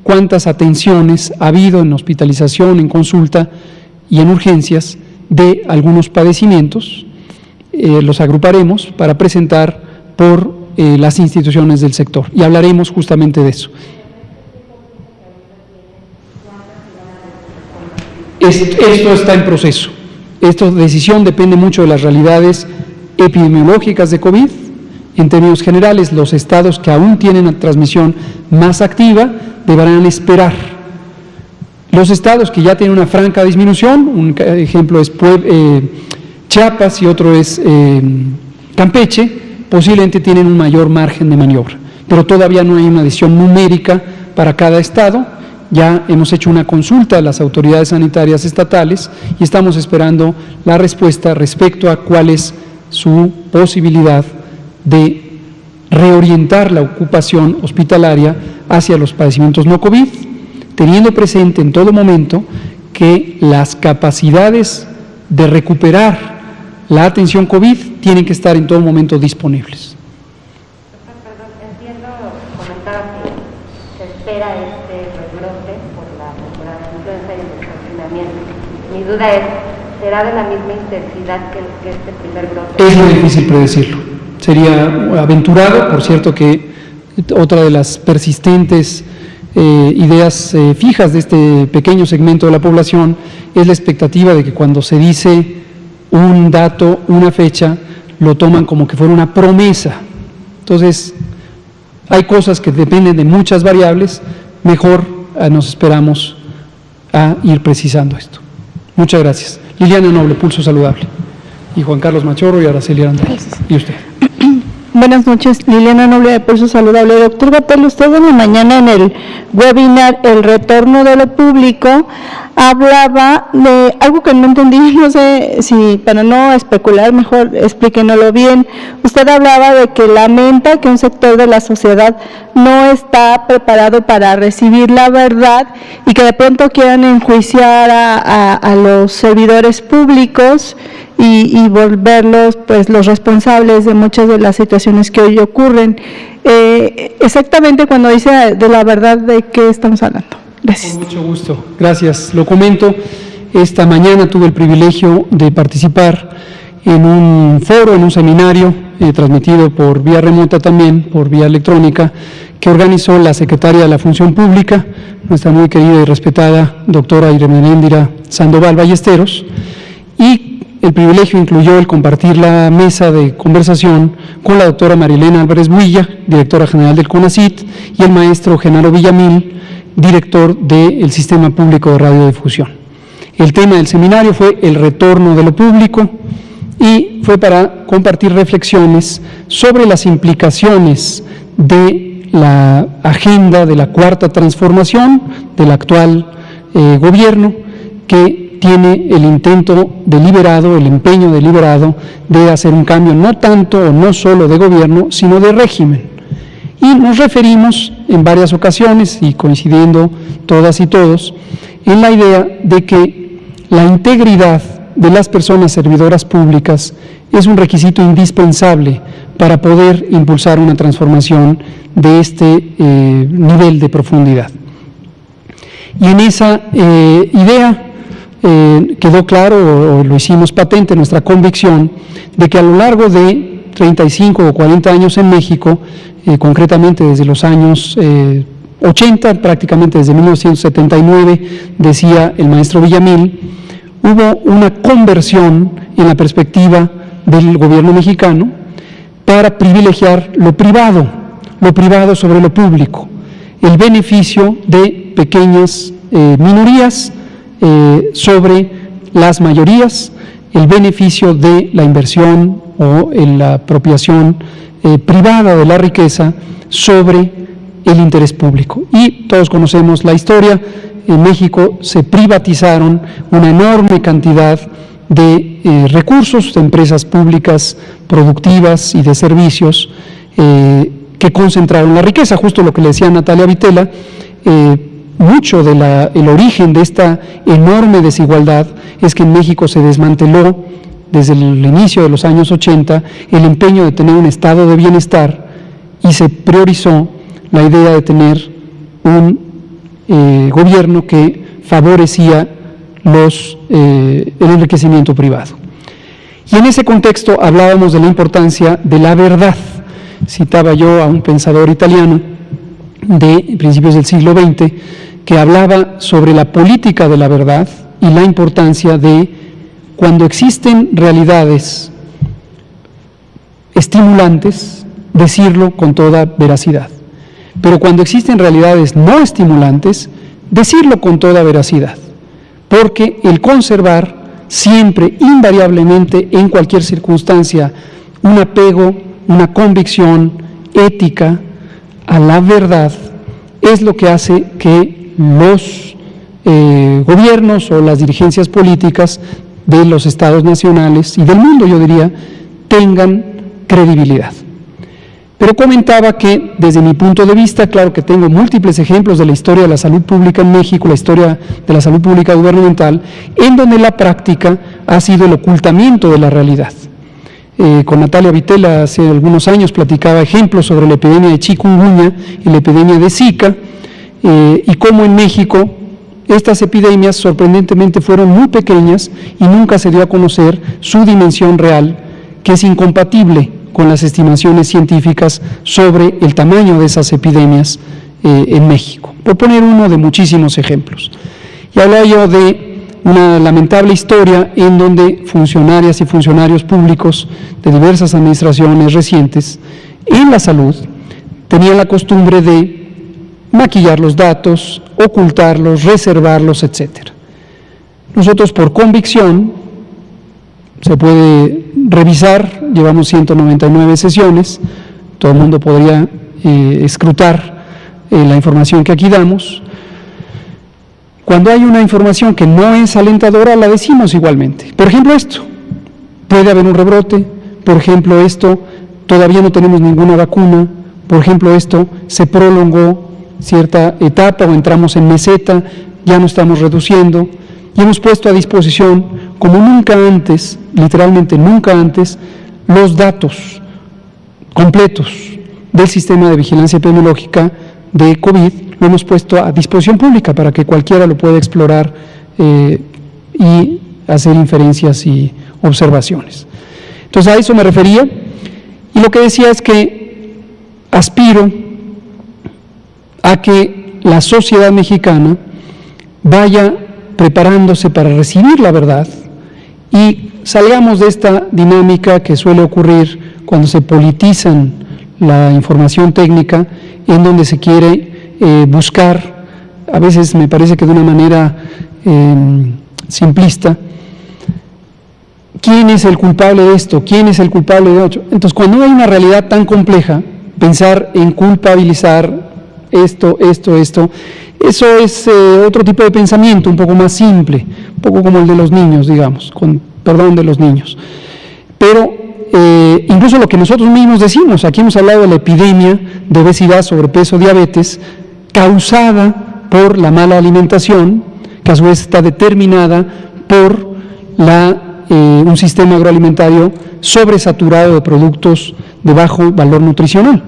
cuántas atenciones ha habido en hospitalización, en consulta y en urgencias de algunos padecimientos. Los agruparemos para presentar por las instituciones del sector y hablaremos justamente de eso. Esto está en proceso. Esta decisión depende mucho de las realidades epidemiológicas de COVID. En términos generales, los estados que aún tienen la transmisión más activa deberán esperar. Los estados que ya tienen una franca disminución, un ejemplo es Chiapas y otro es Campeche, posiblemente tienen un mayor margen de maniobra, pero todavía no hay una decisión numérica para cada estado. Ya hemos hecho una consulta a las autoridades sanitarias estatales y estamos esperando la respuesta respecto a cuál es su posibilidad de reorientar la ocupación hospitalaria hacia los padecimientos no COVID, teniendo presente en todo momento que las capacidades de recuperar la atención COVID tienen que estar en todo momento disponibles. Perdón, entiendo, comentaba que se espera este rebrote por la temporada de influenza y el desconfinamiento. Mi duda es, ¿será de la misma intensidad que este primer brote? Es muy difícil predecirlo. Sería aventurado, por cierto que otra de las persistentes ideas fijas de este pequeño segmento de la población es la expectativa de que cuando se dice un dato, una fecha, lo toman como que fuera una promesa. Entonces, hay cosas que dependen de muchas variables, mejor nos esperamos a ir precisando esto. Muchas gracias. Liliana Noble, Pulso Saludable. Y Juan Carlos Machorro y Araceli Arandela. Y usted. Buenas noches, Liliana Noble de Pulso Saludable. Doctor Gatell, usted en la mañana en el webinar El Retorno de lo Público hablaba de algo que no entendí, no sé si para no especular, mejor explíquenoslo bien. Usted hablaba de que lamenta que un sector de la sociedad no está preparado para recibir la verdad y que de pronto quieran enjuiciar a los servidores públicos y volverlos pues los responsables de muchas de las situaciones que hoy ocurren. Exactamente cuando dice de la verdad, ¿de qué estamos hablando? Gracias. Con mucho gusto, gracias. Lo comento, esta mañana tuve el privilegio de participar en un foro, en un seminario, transmitido por vía remota también, por vía electrónica, que organizó la secretaria de la Función Pública, nuestra muy querida y respetada doctora Irmenéndira Sandoval Ballesteros, y el privilegio incluyó el compartir la mesa de conversación con la doctora Marilena Álvarez Builla, directora general del CONACYT, y el maestro Genaro Villamil, director del Sistema Público de Radiodifusión. El tema del seminario fue el retorno de lo público y fue para compartir reflexiones sobre las implicaciones de la agenda de la Cuarta Transformación del actual gobierno, que tiene el intento deliberado, el empeño deliberado de hacer un cambio no tanto o no solo de gobierno, sino de régimen. Y nos referimos en varias ocasiones, y coincidiendo todas y todos, en la idea de que la integridad de las personas servidoras públicas es un requisito indispensable para poder impulsar una transformación de este nivel de profundidad. Y en esa idea quedó claro, o lo hicimos patente, nuestra convicción de que a lo largo de 35 o 40 años en México, concretamente desde los años 80, prácticamente desde 1979, decía el maestro Villamil, hubo una conversión en la perspectiva del gobierno mexicano para privilegiar lo privado sobre lo público, el beneficio de pequeñas minorías sobre las mayorías, el beneficio de la inversión o en la apropiación privada de la riqueza sobre el interés público. Y todos conocemos la historia. En México se privatizaron una enorme cantidad de recursos, de empresas públicas productivas y de servicios que concentraron la riqueza. Justo lo que le decía Natalia Vitela, mucho del origen de esta enorme desigualdad es que en México se desmanteló desde el inicio de los años 80 el empeño de tener un estado de bienestar y se priorizó la idea de tener un gobierno que favorecía el enriquecimiento privado. Y en ese contexto hablábamos de la importancia de la verdad. Citaba yo a un pensador italiano de principios del siglo XX que hablaba sobre la política de la verdad y la importancia de, cuando existen realidades estimulantes, decirlo con toda veracidad. Pero cuando existen realidades no estimulantes, decirlo con toda veracidad. Porque el conservar siempre, invariablemente, en cualquier circunstancia, un apego, una convicción ética a la verdad, es lo que hace que los gobiernos o las dirigencias políticas de los estados nacionales y del mundo, yo diría, tengan credibilidad. Pero comentaba que, desde mi punto de vista, claro que tengo múltiples ejemplos de la historia de la salud pública en México, la historia de la salud pública gubernamental, en donde la práctica ha sido el ocultamiento de la realidad. Con Natalia Vitela hace algunos años platicaba ejemplos sobre la epidemia de chikungunya y la epidemia de Zika, y cómo en México estas epidemias sorprendentemente fueron muy pequeñas y nunca se dio a conocer su dimensión real, que es incompatible con las estimaciones científicas sobre el tamaño de esas epidemias en México. Por poner uno de muchísimos ejemplos. Y hablaba yo de una lamentable historia en donde funcionarias y funcionarios públicos de diversas administraciones recientes en la salud tenían la costumbre de maquillar los datos, ocultarlos, reservarlos, etc. Nosotros, por convicción, se puede revisar, llevamos 199 sesiones, todo el mundo podría escrutar la información que aquí damos. Cuando hay una información que no es alentadora, la decimos igualmente. Por ejemplo, esto, puede haber un rebrote, por ejemplo, esto, todavía no tenemos ninguna vacuna, por ejemplo, esto, se prolongó cierta etapa o entramos en meseta, ya no estamos reduciendo, y hemos puesto a disposición, como nunca antes, literalmente nunca antes, los datos completos del sistema de vigilancia epidemiológica de COVID, lo hemos puesto a disposición pública para que cualquiera lo pueda explorar y hacer inferencias y observaciones. Entonces a eso me refería, y lo que decía es que aspiro a que la sociedad mexicana vaya preparándose para recibir la verdad y salgamos de esta dinámica que suele ocurrir cuando se politizan la información técnica, en donde se quiere buscar, a veces me parece que de una manera simplista, ¿quién es el culpable de esto? ¿Quién es el culpable de otro? Entonces, cuando hay una realidad tan compleja, pensar en culpabilizar esto, eso es otro tipo de pensamiento, un poco más simple, un poco como el de los niños, digamos, con perdón de los niños. Pero incluso lo que nosotros mismos decimos, aquí hemos hablado de la epidemia de obesidad, sobrepeso, diabetes, causada por la mala alimentación, que a su vez está determinada por un sistema agroalimentario sobresaturado de productos de bajo valor nutricional.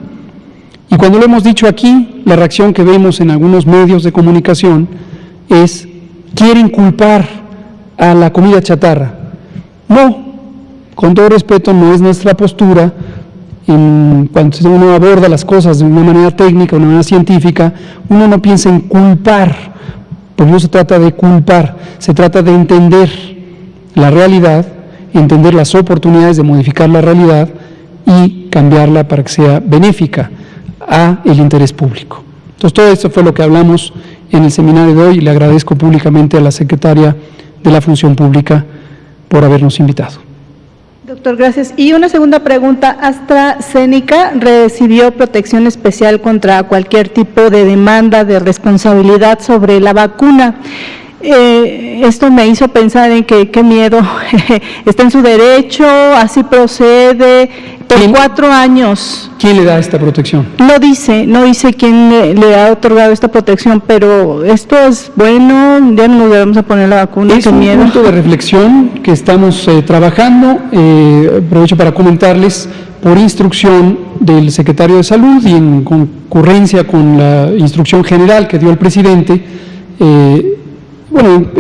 Y cuando lo hemos dicho aquí, la reacción que vemos en algunos medios de comunicación es, quieren culpar a la comida chatarra. No, con todo respeto, no es nuestra postura. Cuando uno aborda las cosas de una manera técnica, de una manera científica, uno no piensa en culpar, porque no se trata de culpar, se trata de entender la realidad, entender las oportunidades de modificar la realidad y cambiarla para que sea benéfica a el interés público. Entonces, todo esto fue lo que hablamos en el seminario de hoy y le agradezco públicamente a la secretaria de la Función Pública por habernos invitado. Doctor, gracias. Y una segunda pregunta. AstraZeneca recibió protección especial contra cualquier tipo de demanda de responsabilidad sobre la vacuna. Esto me hizo pensar en que qué miedo, está en su derecho, así procede, por 4 años. ¿Quién le da esta protección? No dice quién le ha otorgado esta protección, pero esto es bueno, ya no nos debemos a poner la vacuna, es qué un miedo. punto de reflexión que estamos trabajando, aprovecho para comentarles, por instrucción del secretario de Salud y en concurrencia con la instrucción general que dio el presidente,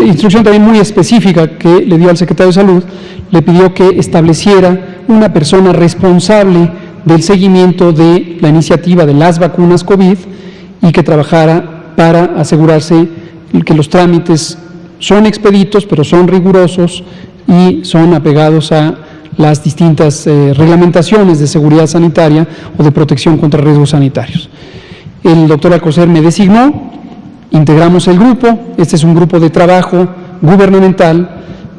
instrucción también muy específica que le dio al secretario de Salud, le pidió que estableciera una persona responsable del seguimiento de la iniciativa de las vacunas COVID y que trabajara para asegurarse que los trámites son expeditos, pero son rigurosos y son apegados a las distintas reglamentaciones de seguridad sanitaria o de protección contra riesgos sanitarios. El doctor Alcocer me designó, integramos el grupo, este es un grupo de trabajo gubernamental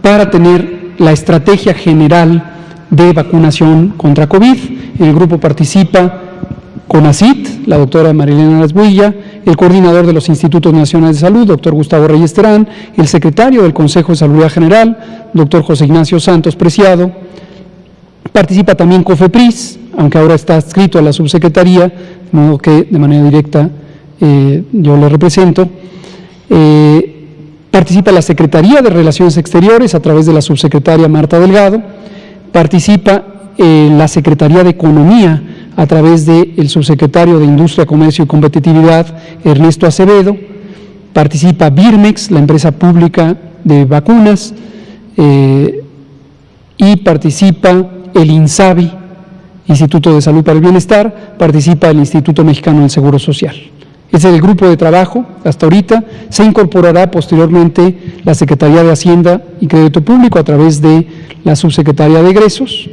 para tener la estrategia general de vacunación contra COVID. En el grupo participa CONACYT, la doctora Marilena Lasbuilla, el coordinador de los Institutos Nacionales de Salud, doctor Gustavo Reyes Terán, el secretario del Consejo de Salud General, doctor José Ignacio Santos Preciado. Participa también COFEPRIS, aunque ahora está adscrito a la subsecretaría, de modo que de manera directa yo lo represento. Participa la Secretaría de Relaciones Exteriores a través de la subsecretaria Marta Delgado. Participa la Secretaría de Economía a través del subsecretario de Industria, Comercio y Competitividad, Ernesto Acevedo. Participa Birmex, la empresa pública de vacunas, y participa el INSABI, Instituto de Salud para el Bienestar, participa el Instituto Mexicano del Seguro Social. Ese es el grupo de trabajo hasta ahorita. Se incorporará posteriormente la Secretaría de Hacienda y Crédito Público a través de la Subsecretaría de Egresos.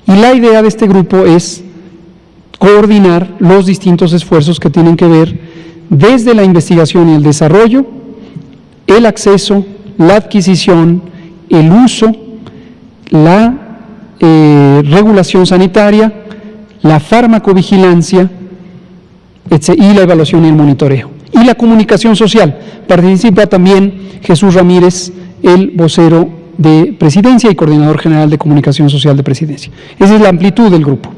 Y la idea de este grupo es coordinar los distintos esfuerzos que tienen que ver desde la investigación y el desarrollo, el acceso, la adquisición, el uso, la regulación sanitaria, la farmacovigilancia y la evaluación y el monitoreo. Y la comunicación social. Participa también Jesús Ramírez, el vocero de Presidencia y coordinador general de comunicación social de Presidencia. Esa es la amplitud del grupo.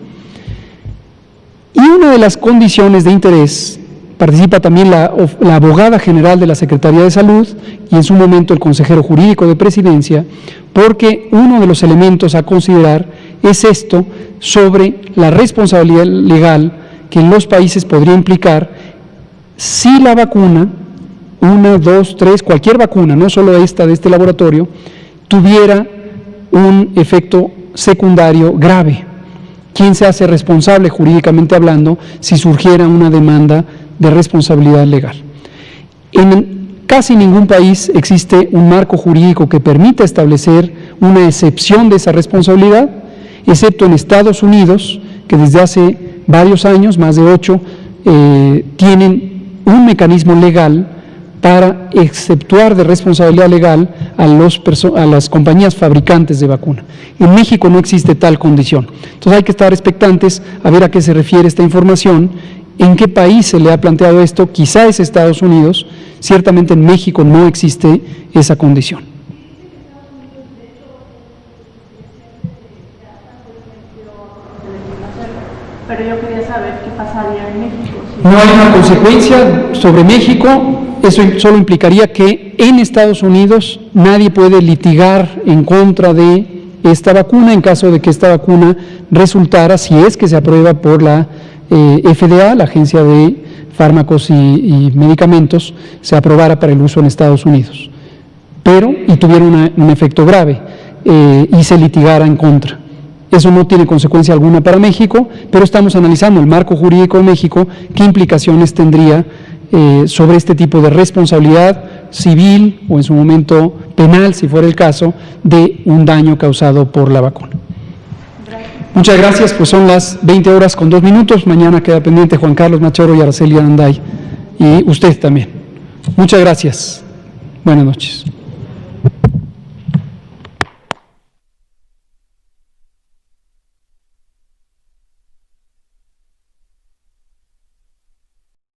Y una de las condiciones de interés participa también la abogada general de la Secretaría de Salud y en su momento el consejero jurídico de Presidencia, porque uno de los elementos a considerar es esto sobre la responsabilidad legal que en los países podría implicar si la vacuna, 1, 2, 3, cualquier vacuna, no solo esta de este laboratorio, tuviera un efecto secundario grave. ¿Quién se hace responsable jurídicamente hablando si surgiera una demanda de responsabilidad legal? En casi ningún país existe un marco jurídico que permita establecer una excepción de esa responsabilidad, excepto en Estados Unidos, que desde hace varios años, más de 8, tienen un mecanismo legal para exceptuar de responsabilidad legal a las compañías fabricantes de vacuna. En México no existe tal condición. Entonces hay que estar expectantes a ver a qué se refiere esta información, en qué país se le ha planteado esto, quizá es Estados Unidos, ciertamente en México no existe esa condición. Pero yo quería saber qué pasaría en México. No hay una consecuencia sobre México, eso solo implicaría que en Estados Unidos nadie puede litigar en contra de esta vacuna en caso de que esta vacuna resultara, si es que se aprueba por la FDA, la Agencia de Fármacos y Medicamentos, se aprobara para el uso en Estados Unidos, y tuviera un efecto grave y se litigara en contra. Eso no tiene consecuencia alguna para México, pero estamos analizando el marco jurídico de México, qué implicaciones tendría sobre este tipo de responsabilidad civil o en su momento penal, si fuera el caso, de un daño causado por la vacuna. Muchas gracias, pues son las 20:02. Mañana queda pendiente Juan Carlos Machoro y Araceli Aranday, y usted también. Muchas gracias. Buenas noches.